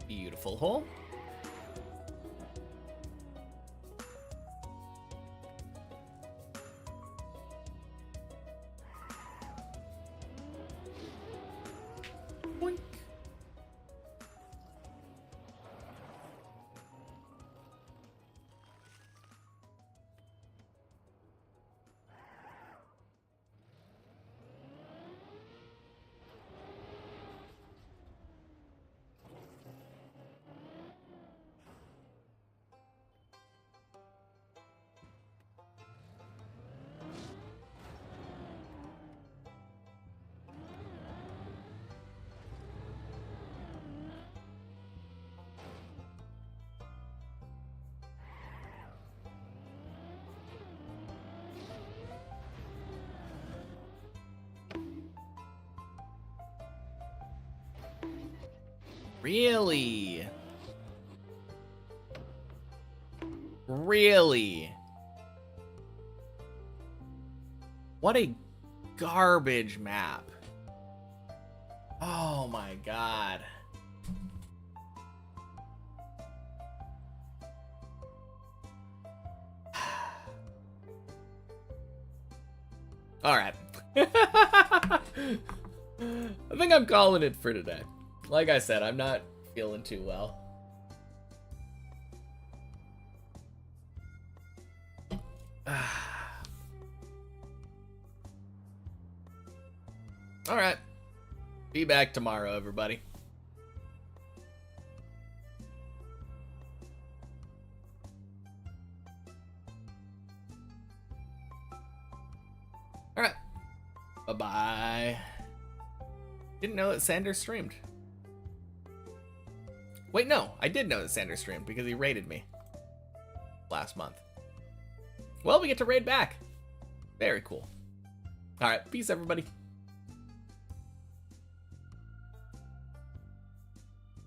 Beautiful hole. Boink. Really? Really? What a garbage map. Oh my god. All right. I think I'm calling it for today. Like I said, I'm not feeling too well. All right. Be back tomorrow, everybody. All right. Bye-bye. Didn't know that Sanders streamed. Wait, no. I did know that Sanders streamed because he raided me last month. Well, we get to raid back. Very cool. All right. Peace, everybody.